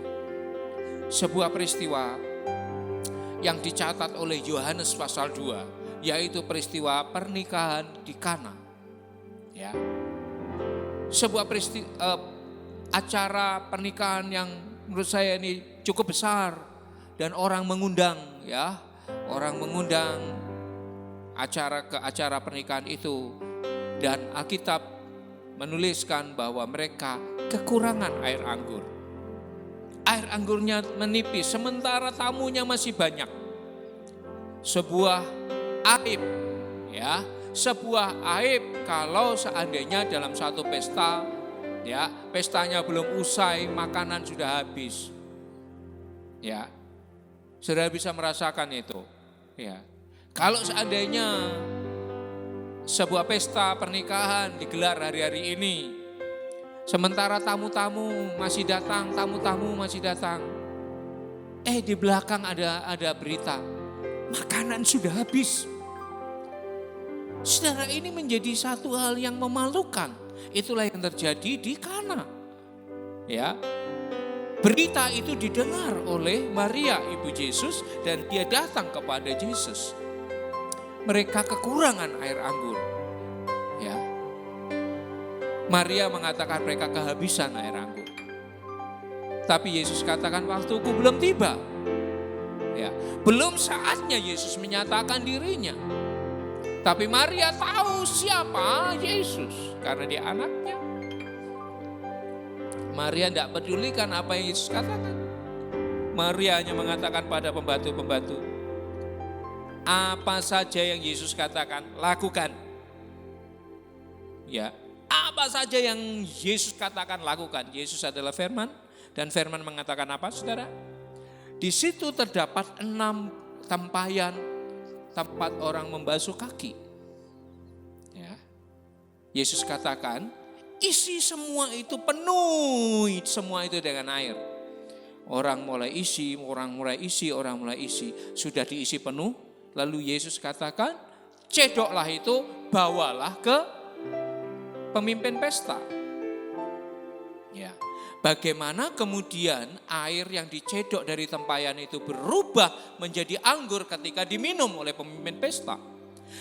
Sebuah peristiwa yang dicatat oleh Yohanes pasal 2, yaitu peristiwa pernikahan di Kana. Ya. Sebuah acara pernikahan yang menurut saya ini cukup besar dan orang mengundang, ya. Orang mengundang ke acara pernikahan itu dan Alkitab menuliskan bahwa mereka kekurangan air anggur. Air anggurnya menipis, sementara tamunya masih banyak. Sebuah aib, ya, sebuah aib kalau seandainya dalam satu pesta, ya, pestanya belum usai, makanan sudah habis, ya. Saudara bisa merasakan itu. Ya. Kalau seandainya sebuah pesta pernikahan digelar hari-hari ini, sementara tamu-tamu masih datang, di belakang ada berita, makanan sudah habis. Saudara, ini menjadi satu hal yang memalukan. Itulah yang terjadi di Kana. Ya. Berita itu didengar oleh Maria ibu Yesus dan dia datang kepada Yesus. Mereka kekurangan air anggur. Ya. Maria mengatakan mereka kehabisan air anggur. Tapi Yesus katakan waktuku belum tiba. Ya, belum saatnya Yesus menyatakan dirinya. Tapi Maria tahu siapa Yesus karena dia anaknya. Maria tidak pedulikan apa yang Yesus katakan. Maria hanya mengatakan pada pembantu-pembantu, apa saja yang Yesus katakan, lakukan. Ya, apa saja yang Yesus katakan, lakukan. Yesus adalah firman, dan firman mengatakan apa, saudara? Di situ terdapat 6 tempayan tempat orang membasuh kaki. Ya. Yesus katakan, isi semua itu, penuhi semua itu dengan air. Orang mulai isi. Sudah diisi penuh. Lalu Yesus katakan, cedoklah itu, bawalah ke pemimpin pesta. Ya. Bagaimana kemudian air yang dicedok dari tempayan itu berubah menjadi anggur ketika diminum oleh pemimpin pesta.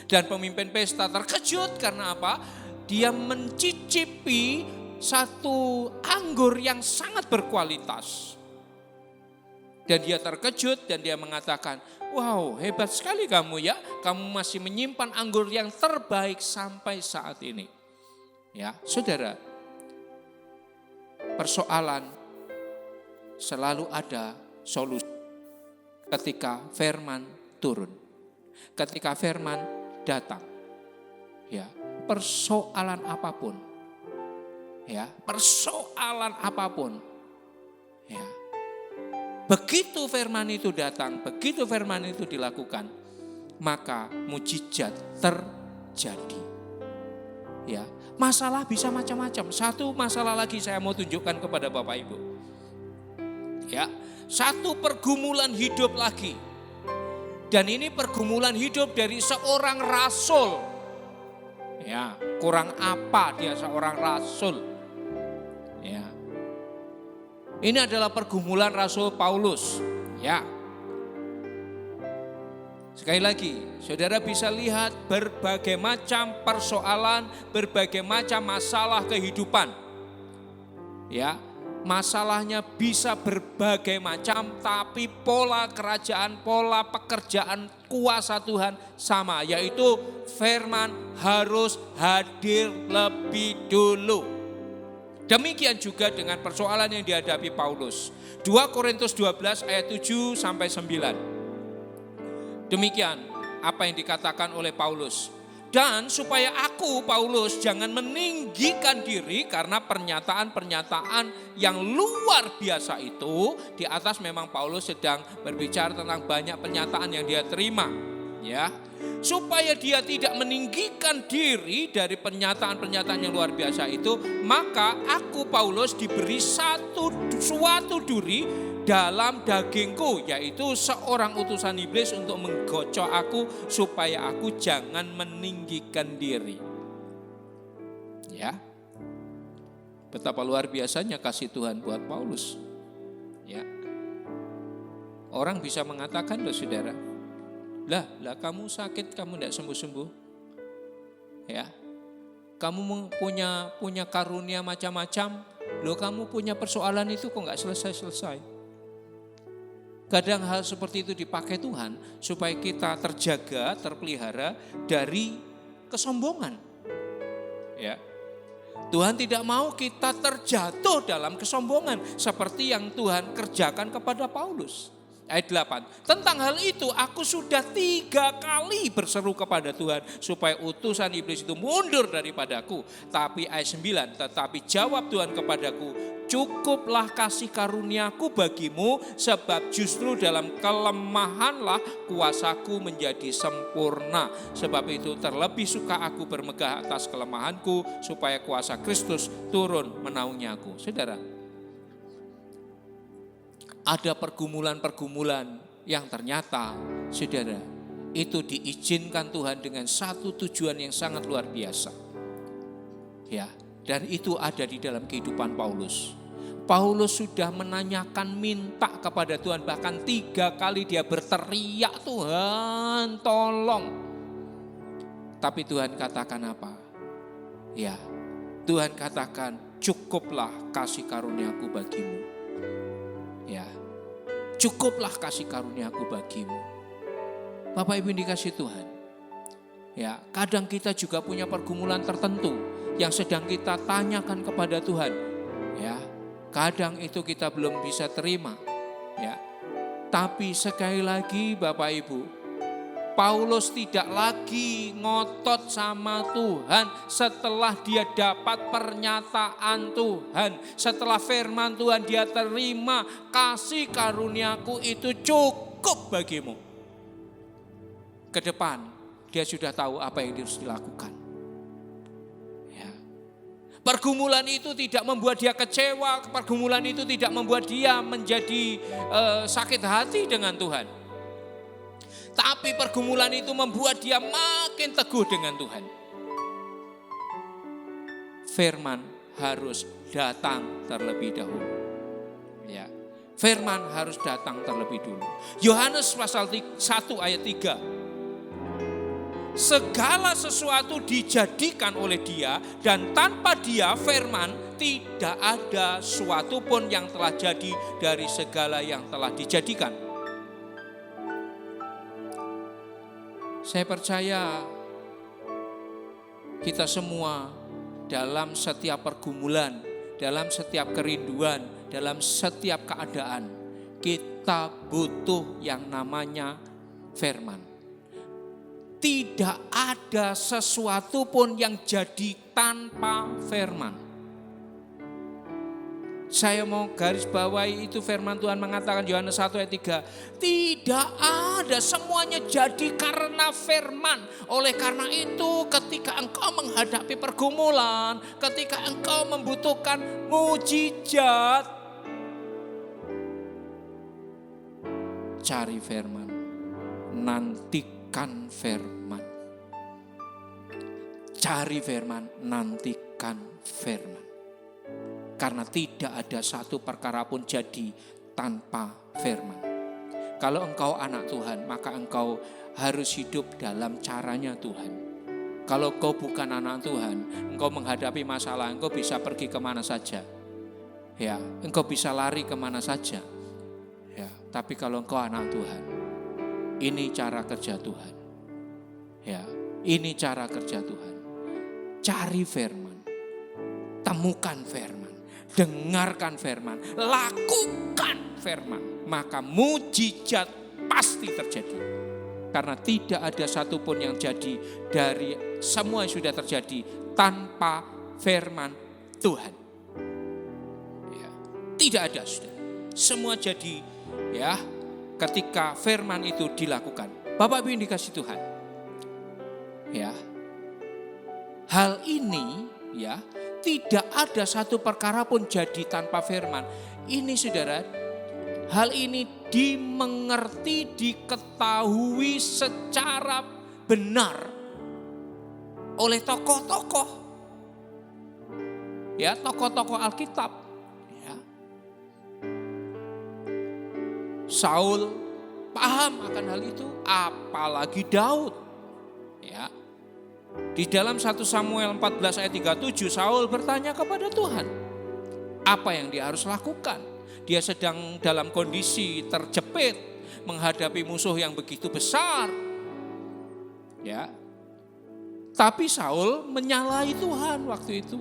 Dan pemimpin pesta terkejut karena apa? Dia mencicipi satu anggur yang sangat berkualitas. Dan dia terkejut dan dia mengatakan, wow, hebat sekali kamu ya. Kamu masih menyimpan anggur yang terbaik sampai saat ini. Ya, saudara, persoalan selalu ada solusi ketika firman turun. Ketika firman datang. Ya, persoalan apapun. Ya, persoalan apapun. Ya. Begitu firman itu datang, begitu firman itu dilakukan, maka mujizat terjadi. Ya, masalah bisa macam-macam. Satu masalah lagi saya mau tunjukkan kepada Bapak Ibu. Ya, satu pergumulan hidup lagi. Dan ini pergumulan hidup dari seorang rasul. Ya, kurang apa dia seorang rasul? Ya. Ini adalah pergumulan Rasul Paulus. Ya. Sekali lagi, saudara bisa lihat berbagai macam persoalan, berbagai macam masalah kehidupan. Ya, masalahnya bisa berbagai macam, tapi pola kerajaan, pola pekerjaan kuasa Tuhan sama, yaitu firman harus hadir lebih dulu. Demikian juga dengan persoalan yang dihadapi Paulus. 2 Korintus 12 ayat 7 sampai 9. Demikian apa yang dikatakan oleh Paulus. Dan supaya aku, Paulus, jangan meninggikan diri karena pernyataan-pernyataan yang luar biasa itu. Di atas memang Paulus sedang berbicara tentang banyak pernyataan yang dia terima. Ya, supaya dia tidak meninggikan diri dari pernyataan-pernyataan yang luar biasa itu, maka aku, Paulus, diberi suatu duri dalam dagingku, yaitu seorang utusan iblis untuk menggocok aku supaya aku jangan meninggikan diri. Ya, betapa luar biasanya kasih Tuhan buat Paulus. Ya, orang bisa mengatakan loh saudara, lah kamu sakit, kamu tidak sembuh-sembuh. Ya, kamu punya karunia macam-macam, loh kamu punya persoalan itu kok nggak selesai-selesai. Kadang hal seperti itu dipakai Tuhan supaya kita terjaga, terpelihara dari kesombongan. Ya. Tuhan tidak mau kita terjatuh dalam kesombongan seperti yang Tuhan kerjakan kepada Paulus. Ayat 8, tentang hal itu aku sudah 3 kali berseru kepada Tuhan supaya utusan iblis itu mundur daripadaku. Tapi ayat 9, tetapi jawab Tuhan kepadaku, cukuplah kasih karuniaku bagimu, sebab justru dalam kelemahanlah kuasaku menjadi sempurna. Sebab itu terlebih suka aku bermegah atas kelemahanku, supaya kuasa Kristus turun menaungi aku. Saudara, ada pergumulan-pergumulan yang ternyata, saudara, itu diizinkan Tuhan dengan satu tujuan yang sangat luar biasa. Ya, dan itu ada di dalam kehidupan Paulus. Paulus sudah menanyakan, minta kepada Tuhan, bahkan 3 kali dia berteriak, Tuhan tolong. Tapi Tuhan katakan apa? Ya, Tuhan katakan, cukuplah kasih karuniaku bagimu. Ya, cukuplah kasih karuniaku bagimu. Bapak Ibu yang dikasihi Tuhan. Ya, kadang kita juga punya pergumulan tertentu yang sedang kita tanyakan kepada Tuhan. Ya, kadang itu kita belum bisa terima. Ya, tapi sekali lagi Bapak Ibu, Paulus tidak lagi ngotot sama Tuhan setelah dia dapat pernyataan Tuhan. Setelah firman Tuhan dia terima, kasih karuniaku itu cukup bagimu. Ke depan dia sudah tahu apa yang harus dilakukan. Ya. Pergumulan itu tidak membuat dia kecewa, pergumulan itu tidak membuat dia menjadi sakit hati dengan Tuhan. Tapi pergumulan itu membuat dia makin teguh dengan Tuhan. Firman harus datang terlebih dahulu. Ya, firman harus datang terlebih dulu. Yohanes pasal 1 ayat 3. Segala sesuatu dijadikan oleh Dia, dan tanpa Dia, firman, tidak ada suatu pun yang telah jadi dari segala yang telah dijadikan. Saya percaya kita semua dalam setiap pergumulan, dalam setiap kerinduan, dalam setiap keadaan, kita butuh yang namanya firman. Tidak ada sesuatu pun yang jadi tanpa firman. Saya mau garis bawahi itu, firman Tuhan mengatakan Yohanes 1 ayat 3. Tidak ada, semuanya jadi karena firman. Oleh karena itu ketika engkau menghadapi pergumulan, ketika engkau membutuhkan mujizat, cari firman, nantikan firman. Cari firman, nantikan firman. Karena tidak ada satu perkara pun jadi tanpa firman. Kalau engkau anak Tuhan, maka engkau harus hidup dalam caranya Tuhan. Kalau engkau bukan anak Tuhan, engkau menghadapi masalah, engkau bisa pergi kemana saja. Ya, engkau bisa lari kemana saja. Ya, tapi kalau engkau anak Tuhan, ini cara kerja Tuhan. Ya, ini cara kerja Tuhan. Cari firman, temukan firman. Dengarkan firman, lakukan firman, maka mujizat pasti terjadi. Karena tidak ada satupun yang jadi dari semua yang sudah terjadi tanpa firman Tuhan. Ya, tidak ada, sudah. Semua jadi ya ketika firman itu dilakukan. Bapak Ibu yang dikasihi Tuhan. Ya. Hal ini ya, tidak ada satu perkara pun jadi tanpa firman. Ini saudara, hal ini dimengerti, diketahui secara benar oleh tokoh-tokoh. Ya, tokoh-tokoh Alkitab. Ya. Saul paham akan hal itu, apalagi Daud. Ya. Di dalam 1 Samuel 14 ayat 37, Saul bertanya kepada Tuhan, apa yang dia harus lakukan? Dia sedang dalam kondisi terjepit, menghadapi musuh yang begitu besar. Ya. Tapi Saul menyalahi Tuhan waktu itu.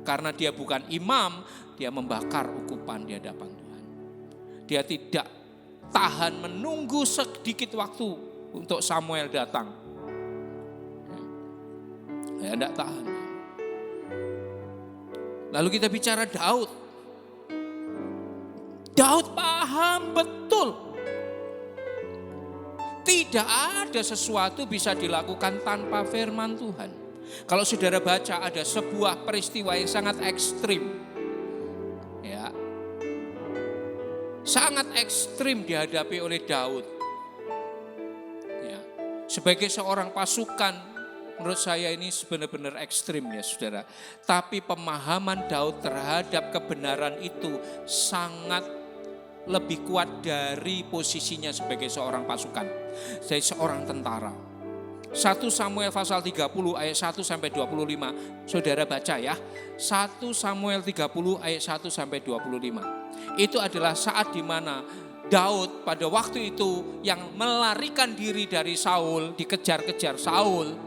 Karena dia bukan imam, dia membakar ukupan di hadapan Tuhan. Dia tidak tahan menunggu sedikit waktu untuk Samuel datang. Ya, tidak tahan. Lalu kita bicara Daud. Daud paham betul. Tidak ada sesuatu bisa dilakukan tanpa firman Tuhan. Kalau saudara baca ada sebuah peristiwa yang sangat ekstrim. Ya. Sangat ekstrim dihadapi oleh Daud. Ya. Sebagai seorang pasukan, menurut saya ini benar-benar ekstrim ya saudara. Tapi pemahaman Daud terhadap kebenaran itu sangat lebih kuat dari posisinya sebagai seorang pasukan, dari seorang tentara. 1 Samuel pasal 30 ayat 1 sampai 25. Saudara baca ya. 1 Samuel 30 ayat 1 sampai 25. Itu adalah saat di mana Daud pada waktu itu yang melarikan diri dari Saul, dikejar-kejar Saul.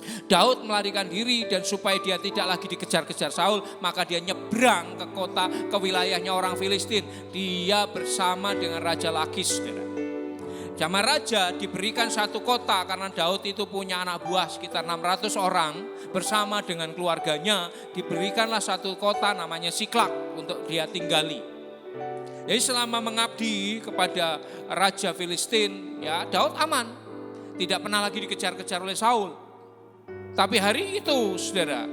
Daud melarikan diri dan supaya dia tidak lagi dikejar-kejar Saul, maka dia nyebrang ke kota, ke wilayahnya orang Filistin. Dia bersama dengan Raja Lakis. Zaman raja diberikan satu kota karena Daud itu punya anak buah sekitar 600 orang. Bersama dengan keluarganya diberikanlah satu kota namanya Siklak untuk dia tinggali. Jadi selama mengabdi kepada Raja Filistin, ya Daud aman. Tidak pernah lagi dikejar-kejar oleh Saul. Tapi hari itu saudara,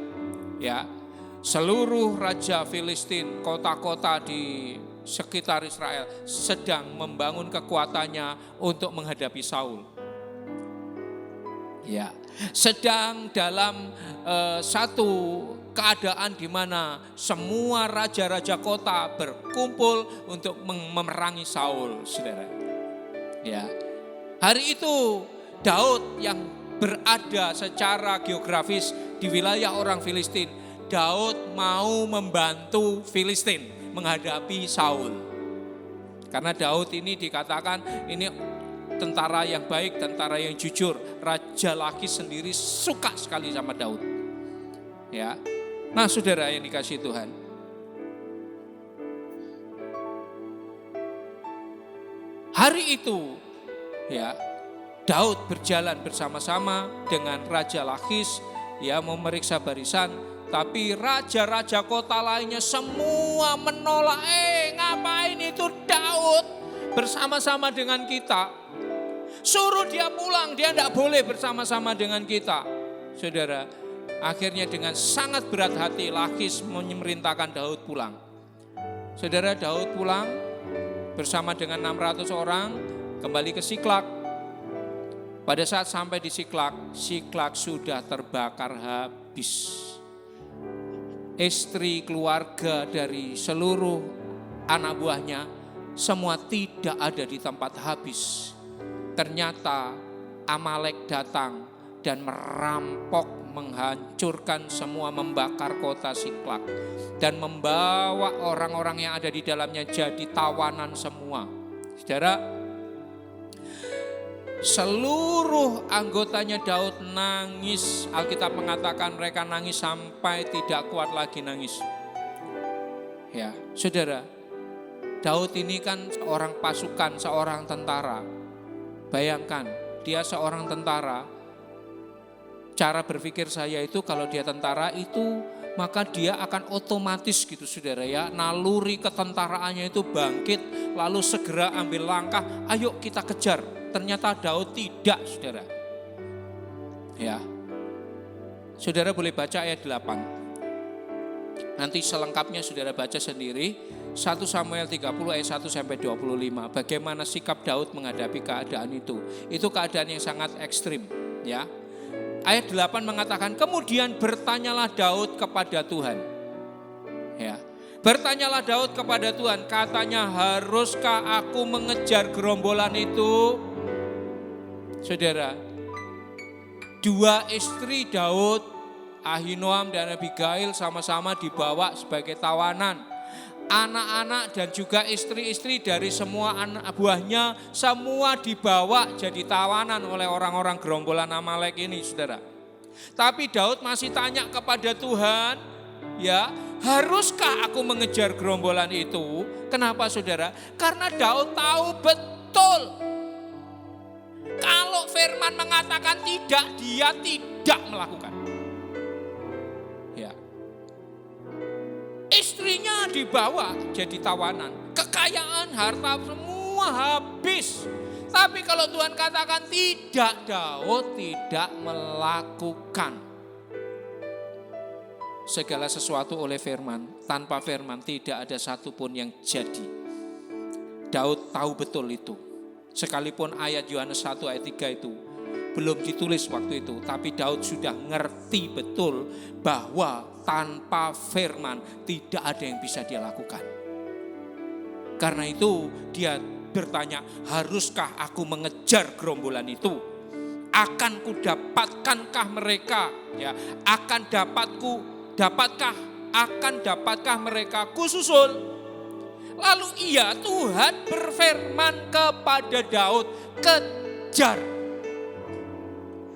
ya seluruh raja Filistin, kota-kota di sekitar Israel sedang membangun kekuatannya untuk menghadapi Saul. Ya, sedang dalam satu keadaan di mana semua raja-raja kota berkumpul untuk memerangi Saul, saudara. Ya, hari itu Daud yang berada secara geografis di wilayah orang Filistin. Daud mau membantu Filistin menghadapi Saul. Karena Daud ini dikatakan ini tentara yang baik, tentara yang jujur. Raja Lakis sendiri suka sekali sama Daud. Ya. Nah, saudara yang dikasihi Tuhan. Hari itu ya Daud berjalan bersama-sama dengan Raja Lakis, ya memeriksa barisan, tapi raja-raja kota lainnya semua menolak. Ngapain itu Daud bersama-sama dengan kita? Suruh dia pulang, dia tidak boleh bersama-sama dengan kita. Saudara, akhirnya dengan sangat berat hati Lakis memerintahkan Daud pulang. Saudara, Daud pulang bersama dengan 600 orang kembali ke Siklak. Pada saat sampai di Siklak, Siklak sudah terbakar habis. Istri, keluarga dari seluruh anak buahnya semua tidak ada di tempat habis. Ternyata Amalek datang dan merampok, menghancurkan semua, membakar kota Siklak. Dan membawa orang-orang yang ada di dalamnya jadi tawanan semua. Saudara, seluruh anggotanya Daud nangis. Alkitab mengatakan mereka nangis sampai tidak kuat lagi nangis. Ya, saudara, Daud ini kan seorang pasukan, seorang tentara. Bayangkan, dia seorang tentara. Cara berpikir saya itu kalau dia tentara itu maka dia akan otomatis gitu saudara ya. Naluri ketentaraannya itu bangkit lalu segera ambil langkah, ayo kita kejar. Ternyata Daud tidak, saudara. Ya. Saudara boleh baca ayat 8. Nanti selengkapnya saudara baca sendiri. 1 Samuel 30 ayat 1 sampai 25. Bagaimana sikap Daud menghadapi keadaan itu. Itu keadaan yang sangat ekstrim, ya. Ayat 8 mengatakan, kemudian bertanyalah Daud kepada Tuhan. Ya. Bertanyalah Daud kepada Tuhan, katanya, haruskah aku mengejar gerombolan itu? Saudara, dua istri Daud, Ahinoam dan Abigail sama-sama dibawa sebagai tawanan. Anak-anak dan juga istri-istri dari semua anak buahnya semua dibawa jadi tawanan oleh orang-orang gerombolan Amalek ini, saudara. Tapi Daud masih tanya kepada Tuhan, ya, haruskah aku mengejar gerombolan itu? Kenapa saudara? Karena Daud tahu betul. Kalau firman mengatakan tidak, dia tidak melakukan. Ya. Istrinya dibawa jadi tawanan. Kekayaan, harta semua habis. Tapi kalau Tuhan katakan tidak, Daud tidak melakukan. Segala sesuatu oleh firman, tanpa firman tidak ada satupun yang jadi. Daud tahu betul itu. Sekalipun ayat Yohanes 1 ayat 3 itu belum ditulis waktu itu, tapi Daud sudah ngerti betul bahwa tanpa firman tidak ada yang bisa dia lakukan. Karena itu dia bertanya, haruskah aku mengejar gerombolan itu? Akan kudapatkankah mereka? Ya, dapatkah mereka kususul? Lalu Tuhan berfirman kepada Daud, kejar.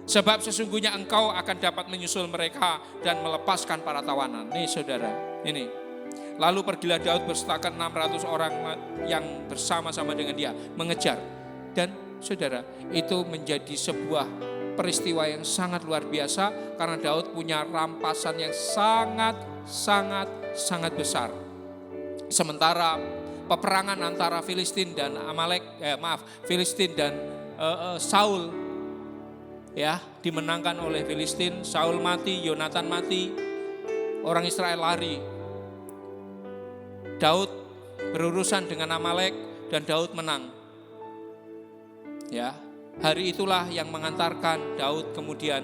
Sebab sesungguhnya engkau akan dapat menyusul mereka dan melepaskan para tawanan. Nih saudara, ini. Lalu pergilah Daud bersertakan 600 orang yang bersama-sama dengan dia mengejar. Dan saudara, itu menjadi sebuah peristiwa yang sangat luar biasa karena Daud punya rampasan yang sangat besar. Sementara peperangan antara Filistin dan Filistin dan Saul ya dimenangkan oleh Filistin. Saul mati, Yonatan mati, orang Israel lari. Daud berurusan dengan Amalek dan Daud menang. Ya, hari itulah yang mengantarkan Daud kemudian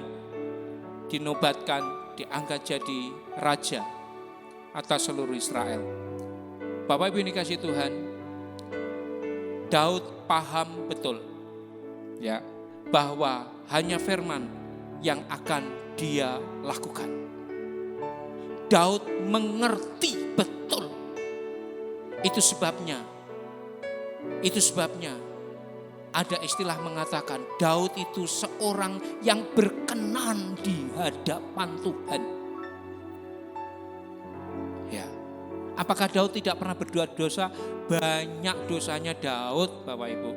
dinobatkan, diangkat jadi raja atas seluruh Israel. Bapak Ibu yang dikasihi Tuhan, Daud paham betul ya bahwa hanya firman yang akan dia lakukan. Daud mengerti betul. Itu sebabnya ada istilah mengatakan Daud itu seorang yang berkenan di hadapan Tuhan. Ya. Apakah Daud tidak pernah berbuat dosa? Banyak dosanya Daud, Bapak Ibu.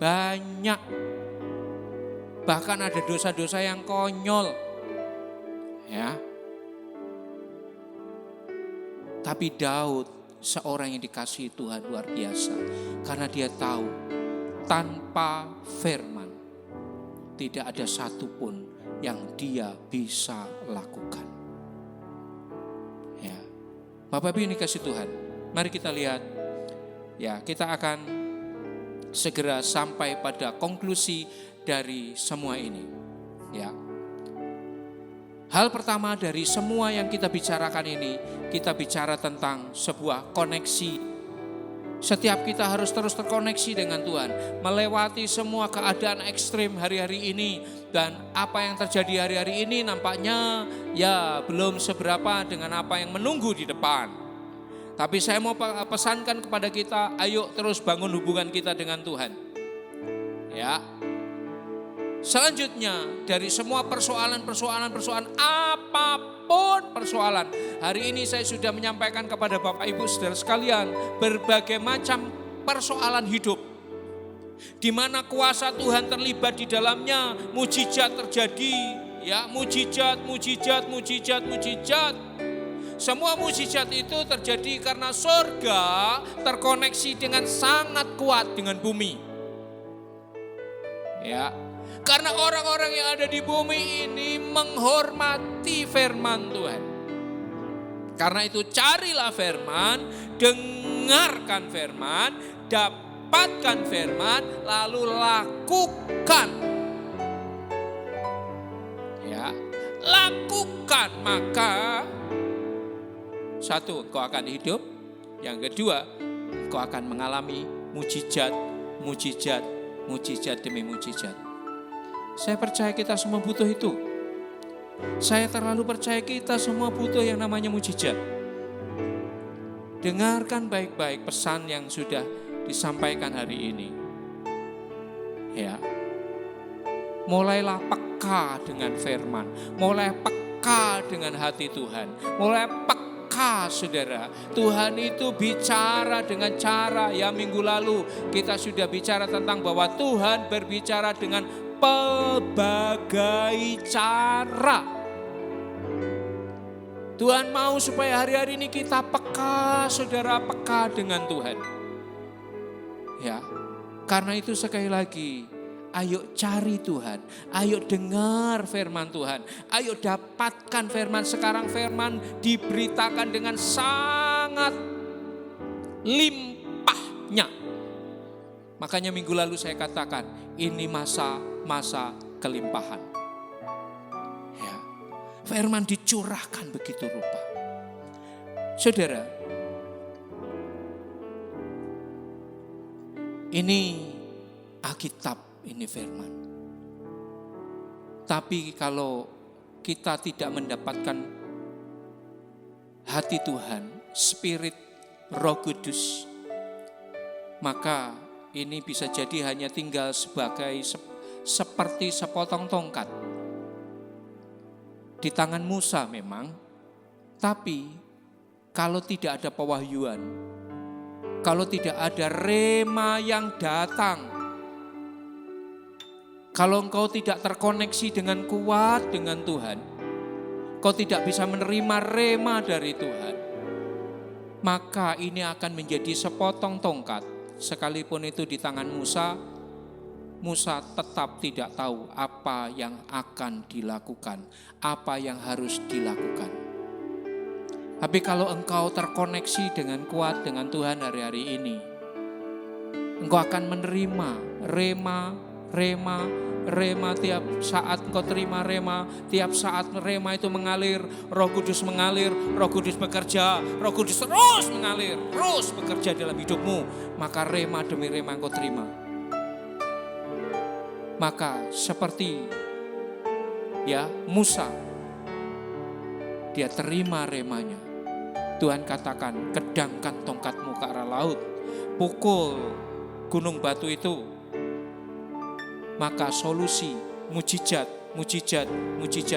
Banyak. Bahkan ada dosa-dosa yang konyol. Ya. Tapi Daud seorang yang dikasihi Tuhan luar biasa. Karena dia tahu tanpa firman tidak ada satupun yang dia bisa lakukan. Ya. Bapak Ibu yang dikasihi Tuhan, mari kita lihat. Ya, kita akan segera sampai pada konklusi dari semua ini. Ya. Hal pertama dari semua yang kita bicarakan ini, kita bicara tentang sebuah koneksi. Setiap kita harus terus terkoneksi dengan Tuhan, melewati semua keadaan ekstrim hari-hari ini. Dan apa yang terjadi hari-hari ini nampaknya ya belum seberapa dengan apa yang menunggu di depan. Tapi saya mau pesankan kepada kita, ayo terus bangun hubungan kita dengan Tuhan. Ya. Selanjutnya dari semua persoalan apapun persoalan. Hari ini saya sudah menyampaikan kepada Bapak Ibu saudara sekalian berbagai macam persoalan hidup. Di mana kuasa Tuhan terlibat di dalamnya, mujizat terjadi, ya, mujizat. Semua mujizat itu terjadi karena surga terkoneksi dengan sangat kuat dengan bumi. Ya. Karena orang-orang yang ada di bumi ini menghormati firman Tuhan. Karena itu carilah firman, dengarkan firman, dapatkan firman, lalu lakukan. Ya, lakukan, maka satu, engkau akan hidup. Yang kedua, engkau akan mengalami mujizat demi mujizat. Saya percaya kita semua butuh itu. Saya terlalu percaya kita semua butuh yang namanya mujizat. Dengarkan baik-baik pesan yang sudah disampaikan hari ini. Ya. Mulailah peka dengan firman. Mulai peka dengan hati Tuhan. Mulai peka peka, saudara. Tuhan itu bicara dengan cara, ya minggu lalu kita sudah bicara tentang bahwa Tuhan berbicara dengan pelbagai cara. Tuhan mau supaya hari-hari ini kita peka, saudara, peka dengan Tuhan. Ya, karena itu sekali lagi, ayo cari Tuhan, ayo dengar firman Tuhan, ayo dapatkan firman. Sekarang firman diberitakan dengan sangat limpahnya. Makanya minggu lalu saya katakan, ini masa kelimpahan. Ya, firman dicurahkan begitu rupa. Saudara, ini Alkitab, ini firman. Tapi kalau kita tidak mendapatkan hati Tuhan, Spirit Roh Kudus, maka ini bisa jadi hanya tinggal sebagai seperti sepotong tongkat di tangan Musa memang. Tapi kalau tidak ada pewahyuan, kalau tidak ada rema yang datang, kalau engkau tidak terkoneksi dengan kuat dengan Tuhan, kau tidak bisa menerima rema dari Tuhan, maka ini akan menjadi sepotong tongkat. Sekalipun itu di tangan Musa, Musa tetap tidak tahu apa yang akan dilakukan, apa yang harus dilakukan. Tapi kalau engkau terkoneksi dengan kuat dengan Tuhan hari-hari ini, engkau akan menerima rema tiap saat engkau terima rema, tiap saat rema itu mengalir, Roh Kudus mengalir, Roh Kudus bekerja, Roh Kudus terus mengalir, terus bekerja dalam hidupmu, maka rema demi rema engkau terima. Maka seperti ya Musa, dia terima remanya. Tuhan katakan, kedangkan tongkatmu ke arah laut, pukul gunung batu itu, maka solusi, mujizat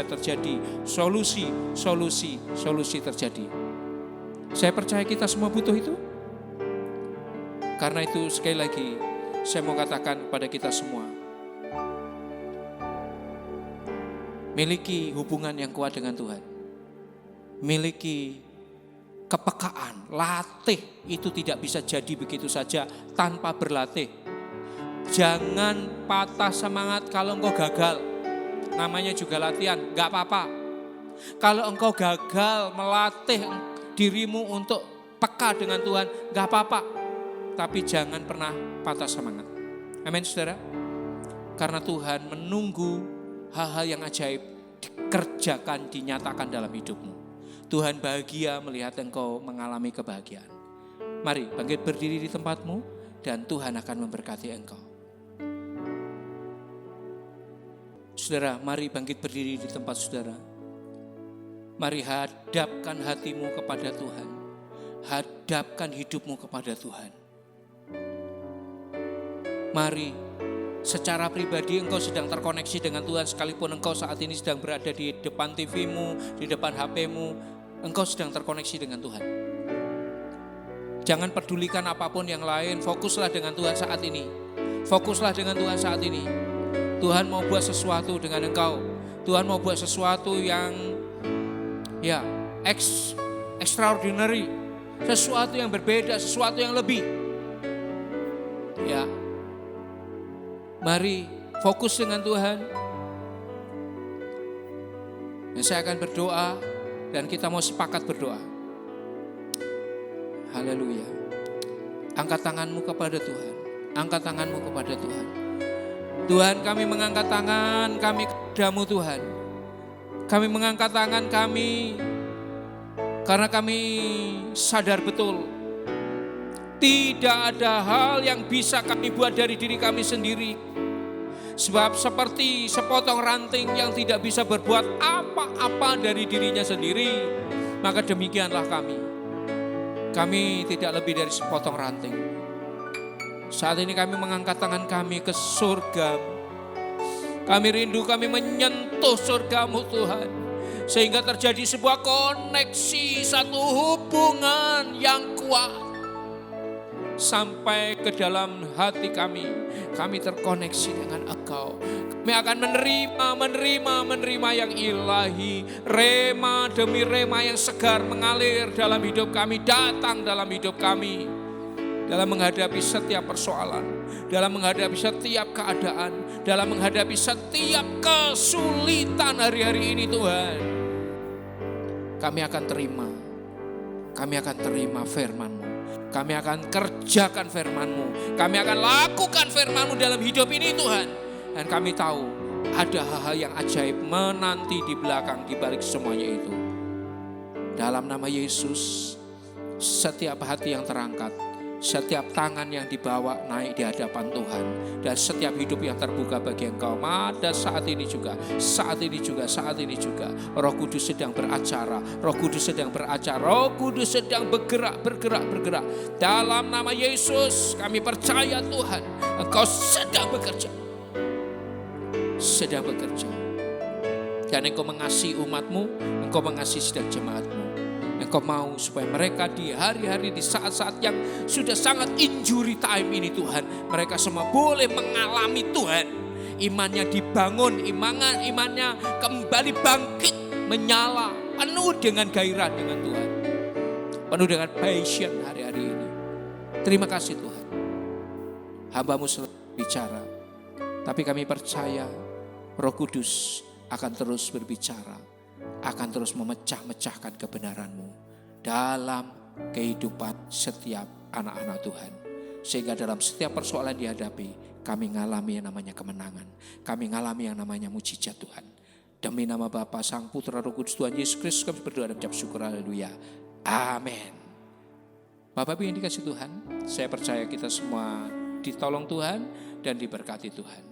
terjadi, solusi terjadi. Saya percaya kita semua butuh itu. Karena itu sekali lagi saya mau katakan kepada kita semua, miliki hubungan yang kuat dengan Tuhan, miliki kepekaan, latih. Itu tidak bisa jadi begitu saja tanpa berlatih. Jangan patah semangat kalau engkau gagal. Namanya juga latihan, gak apa-apa. Kalau engkau gagal melatih dirimu untuk peka dengan Tuhan, gak apa-apa. Tapi jangan pernah patah semangat. Amin, saudara. Karena Tuhan menunggu hal-hal yang ajaib dikerjakan, dinyatakan dalam hidupmu. Tuhan bahagia melihat engkau mengalami kebahagiaan. Mari bangkit berdiri di tempatmu dan Tuhan akan memberkati engkau. Saudara, mari bangkit berdiri di tempat saudara. Mari hadapkan hatimu kepada Tuhan. Hadapkan hidupmu kepada Tuhan. Mari secara pribadi engkau sedang terkoneksi dengan Tuhan, sekalipun engkau saat ini sedang berada di depan TV-mu, di depan HP-mu, engkau sedang terkoneksi dengan Tuhan. Jangan pedulikan apapun yang lain, fokuslah dengan Tuhan saat ini. Fokuslah dengan Tuhan saat ini. Tuhan mau buat sesuatu dengan engkau. Tuhan mau buat sesuatu yang ya extraordinary, sesuatu yang berbeda, sesuatu yang lebih. Ya. Mari fokus dengan Tuhan. Dan saya akan berdoa dan kita mau sepakat berdoa. Haleluya. Angkat tanganmu kepada Tuhan. Angkat tanganmu kepada Tuhan. Tuhan, kami mengangkat tangan kami kepadamu Tuhan. Kami mengangkat tangan kami karena kami sadar betul tidak ada hal yang bisa kami buat dari diri kami sendiri. Sebab seperti sepotong ranting yang tidak bisa berbuat apa-apa dari dirinya sendiri, maka demikianlah kami. Kami tidak lebih dari sepotong ranting. Saat ini kami mengangkat tangan kami ke surga. Kami rindu kami menyentuh surgamu Tuhan. Sehingga terjadi sebuah koneksi, satu hubungan yang kuat. Sampai ke dalam hati kami terkoneksi dengan Engkau. Kami akan menerima yang ilahi. Rema demi rema yang segar mengalir dalam hidup kami, datang dalam hidup kami. Dalam menghadapi setiap persoalan, dalam menghadapi setiap keadaan, dalam menghadapi setiap kesulitan hari-hari ini Tuhan. Kami akan terima firman-Mu. Kami akan kerjakan firman-Mu. Kami akan lakukan firman-Mu dalam hidup ini Tuhan. Dan kami tahu ada hal-hal yang ajaib menanti di belakang, di balik semuanya itu. Dalam nama Yesus, setiap hati yang terangkat, setiap tangan yang dibawa naik di hadapan Tuhan, dan setiap hidup yang terbuka bagi Engkau. Pada saat ini juga Roh Kudus sedang beracara, Roh Kudus sedang bergerak. Dalam nama Yesus kami percaya Tuhan, Engkau sedang bekerja. Dan Engkau mengasihi umat-Mu, Engkau mengasihi sedang jemaat-Mu. Engkau mau supaya mereka di hari-hari, di saat-saat yang sudah sangat injury time ini Tuhan, mereka semua boleh mengalami Tuhan. Imannya dibangun, imannya kembali bangkit, menyala, penuh dengan gairah dengan Tuhan. Penuh dengan passion hari-hari ini. Terima kasih Tuhan. Hamba-Mu selalu bicara, tapi kami percaya Roh Kudus akan terus berbicara, akan terus memecah-mecahkan kebenaran-Mu dalam kehidupan setiap anak-anak Tuhan. Sehingga dalam setiap persoalan dihadapi, kami ngalami yang namanya kemenangan. Kami ngalami yang namanya mujizat Tuhan. Demi nama Bapa, Sang Putra, Roh Kudus Tuhan Yesus Kristus kami berdoa dan ucap syukur, haleluya. Amin. Bapak Ibu yang dikasih Tuhan, saya percaya kita semua ditolong Tuhan dan diberkati Tuhan.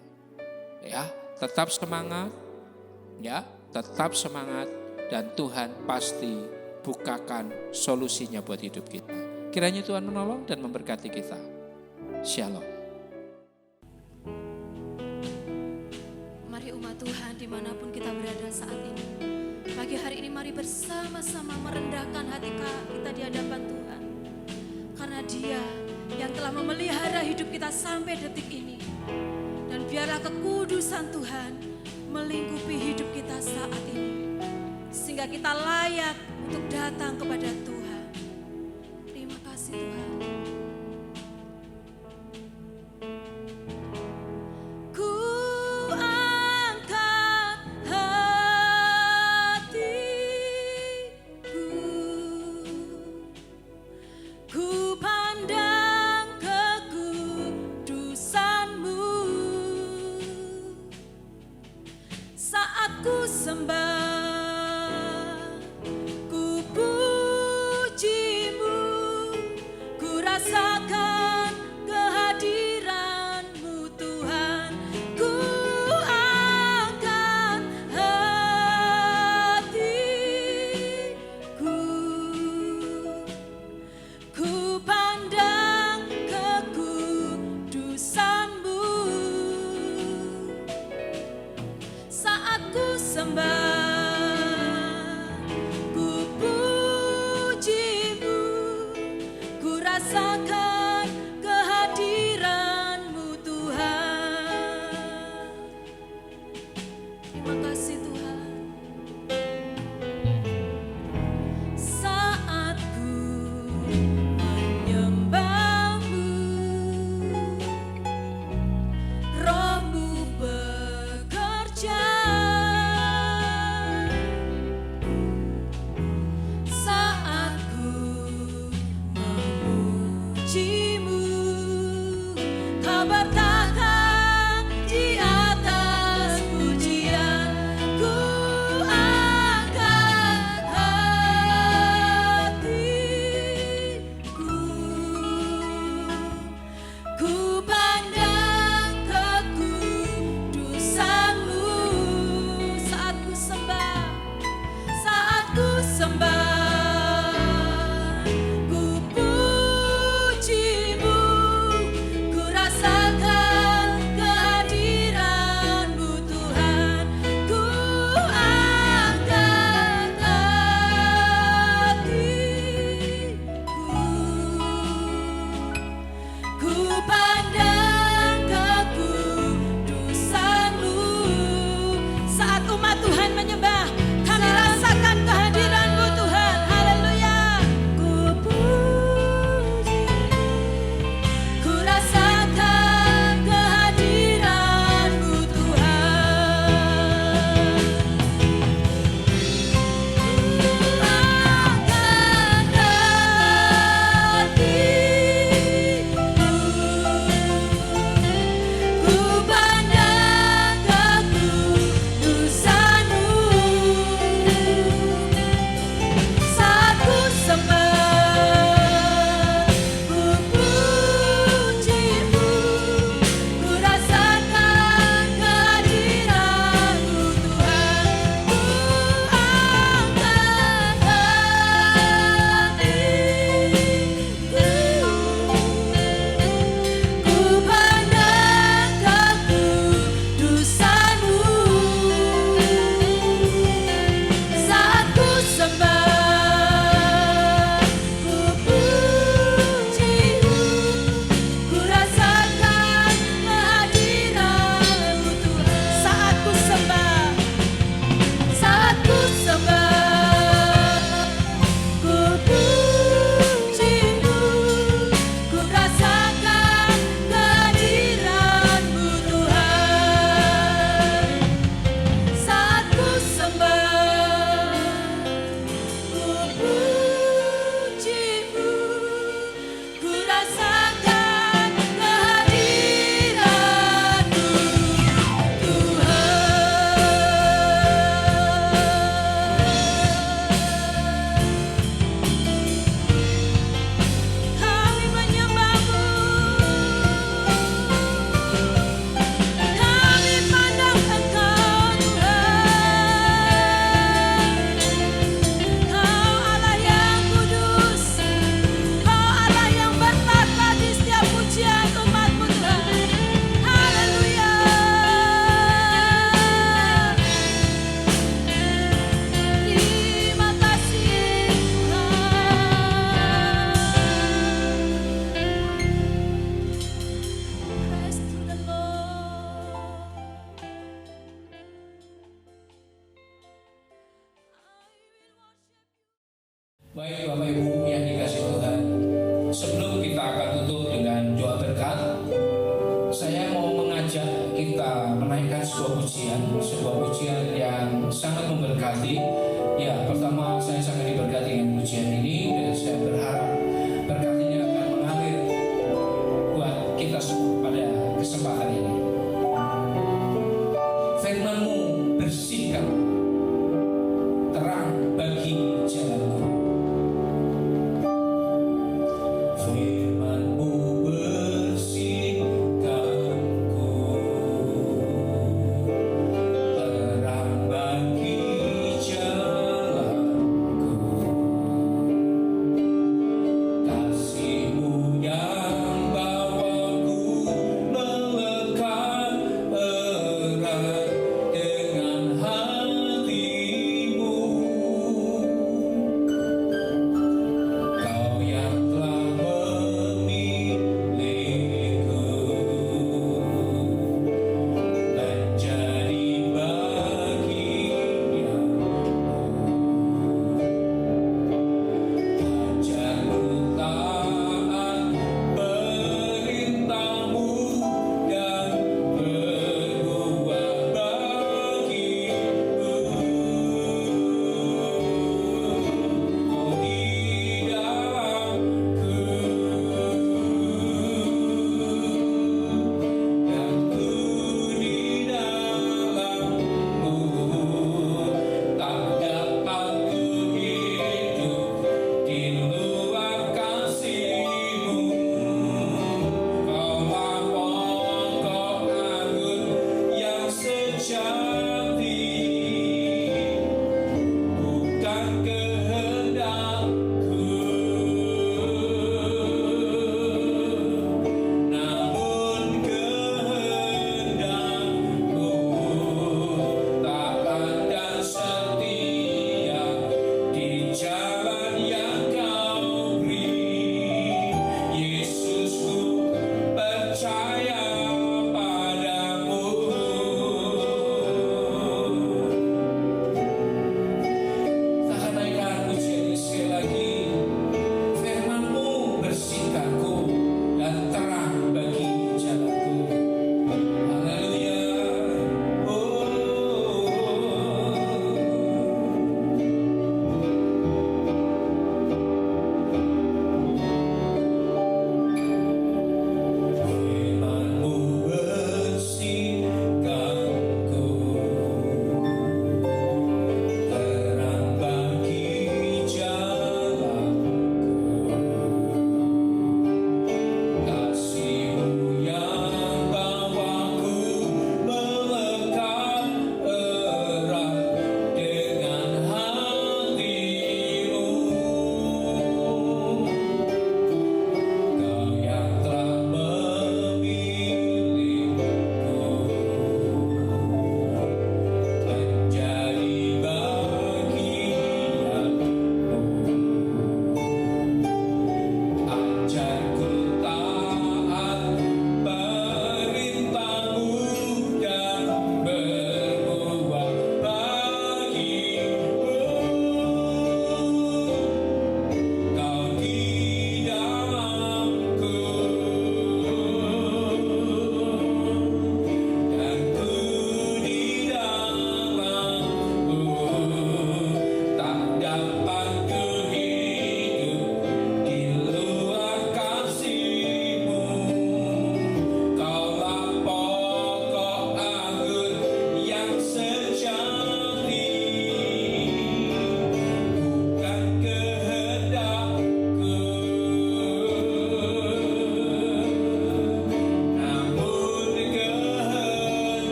Ya, tetap semangat. Ya, tetap semangat dan Tuhan pasti bukakan solusinya buat hidup kita. Kiranya Tuhan menolong dan memberkati kita. Shalom. Mari umat Tuhan dimanapun kita berada saat ini. Pagi hari ini mari bersama-sama merendahkan hati kita di hadapan Tuhan. Karena Dia yang telah memelihara hidup kita sampai detik ini. Dan biarlah kekudusan Tuhan melingkupi hidup kita saat ini, sehingga kita layak untuk datang kepada Tuhan. Terima kasih Tuhan. Ku angkat hatiku, ku pandang kekudusan-Mu. Saat ku sembah, ku Baik Bapak Ibu yang dikasih Tuhan, sebelum kita akan tutup dengan doa berkat, saya mau mengajak kita menaikkan sebuah pujian yang sangat memberkati. Ya, pertama saya sangat diberkati dengan pujian ini dan saya berharap berkat ini akan mengalir buat kita semua pada kesempatan ini. Firman-Mu bersihkan terang bagi jalanku. Firman-Mu bersihkanku, terang bagi jalanku.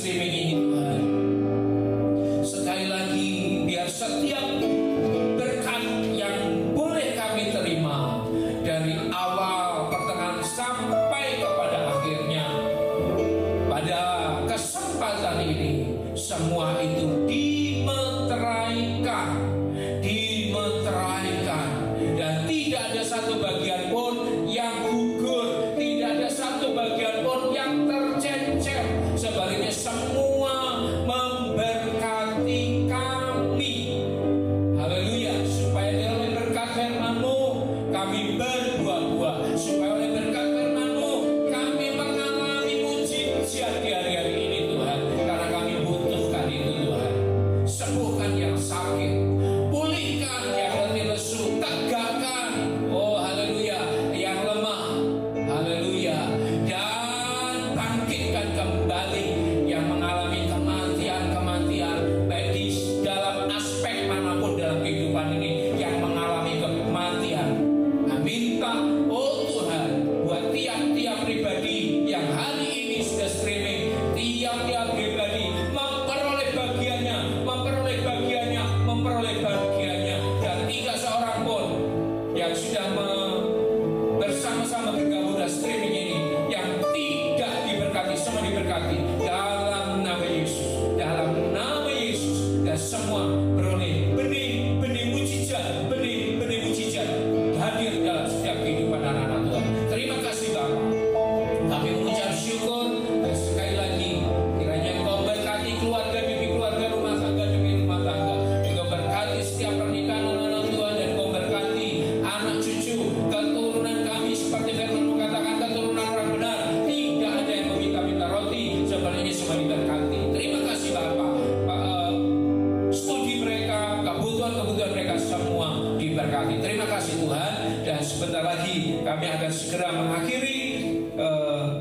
streaming ini Tuhan. Sekali lagi biar setiap berkat yang boleh kami terima dari awal, pertengahan sampai kepada akhirnya, pada kesempatan ini semua itu dimeteraikan, dan tidak ada satu bagian pun yang gugur, tidak ada satu bagian pun yang tercecer. Sebaliknya semua memberkati kami. Haleluya. Supaya oleh berkat firman-Mu kami berbuah-buah, supaya oleh berkat firman-Mu kami mengalami mujizat di hari-hari ini Tuhan, karena kami butuhkan itu Tuhan. Sembuhkan yang sakit, pulihkan yang letih lesu, tegakkan, oh haleluya, yang lemah, haleluya, dan bangkitkan kembali yang mengalami kematian, baik di dalam aspek manapun dalam kehidupan ini yang mengalami kematian. Nah, minta, oh Tuhan, buat tiap-tiap pribadi yang hari ini sudah streaming, tiap-tiap pribadi memperoleh bagiannya, dan tidak seorang pun yang sudah bersama-sama bergabung dalam streaming ini yang tidak diberkati, semua diberkati dalam nama Yesus, dan semua beroleh benih mujizat hadir dalam setiap kehidupan anak-anak Tuhan. Terima kasih Bapa, kami mengucap syukur, dan sekali lagi kiranya Engkau berkati keluarga demi keluarga, rumah tangga demi rumah tangga. Engkau berkati setiap pernikahan anak-anak Tuhan, dan Engkau berkati anak cucu, keturunan kami, seperti firman-Mu katakan, keturunan orang benar tidak ada yang meminta-minta roti, sebenarnya semua diberkati. Terima kasih Bapa. Studi mereka, kebutuhan mereka semua diberkati. Terima kasih Tuhan, dan sebentar lagi kami akan segera mengakhiri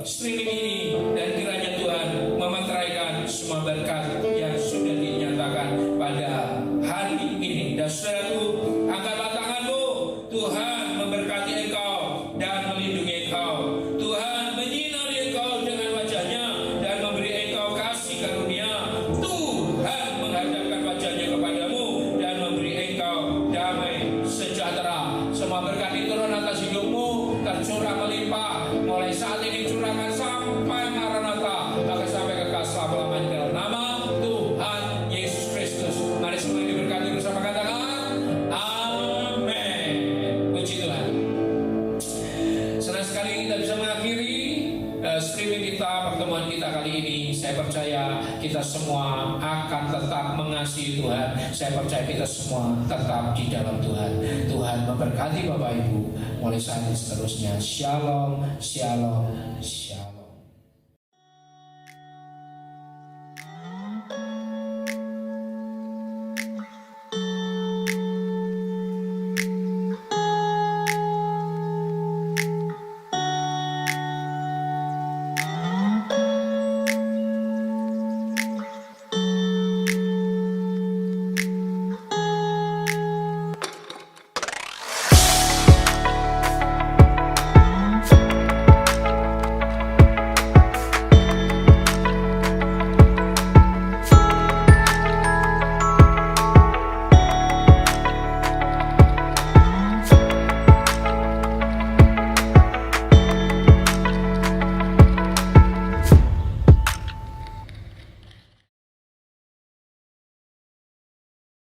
streaming ini, dan kiranya Tuhan memeteraikan semua berkat yang sudah dinyatakan pada hari ini. Dan saudaraku, angkatlah tanganmu, Tuhan memberkati engkau dan melindungi engkau. Tuhan menyinari engkau dengan wajahnya dan memberi engkau kasih karunia. Tuhan menghadapkan wajahnya kepadamu dan memberi engkau damai sejahtera. Semua berkat turun atas hidupmu, tercurah melimpah, mulai saat ini curahkan sampai Maranatha, maka sampai kekal selama-lamanya dalam nama Tuhan Yesus Kristus. Mari semua diberkati bersama, katakan amin. Puji Tuhan. Senang sekali kita bisa mengakhiri streaming kita, pertemuan kita kali ini. Saya percaya kita semua akan tetap mengasihi Tuhan. Saya percaya kita semua tetap di dalam Tuhan. Tuhan memberkati Bapak Ibu mulai saat ini seterusnya. Shalom, shalom, shalom.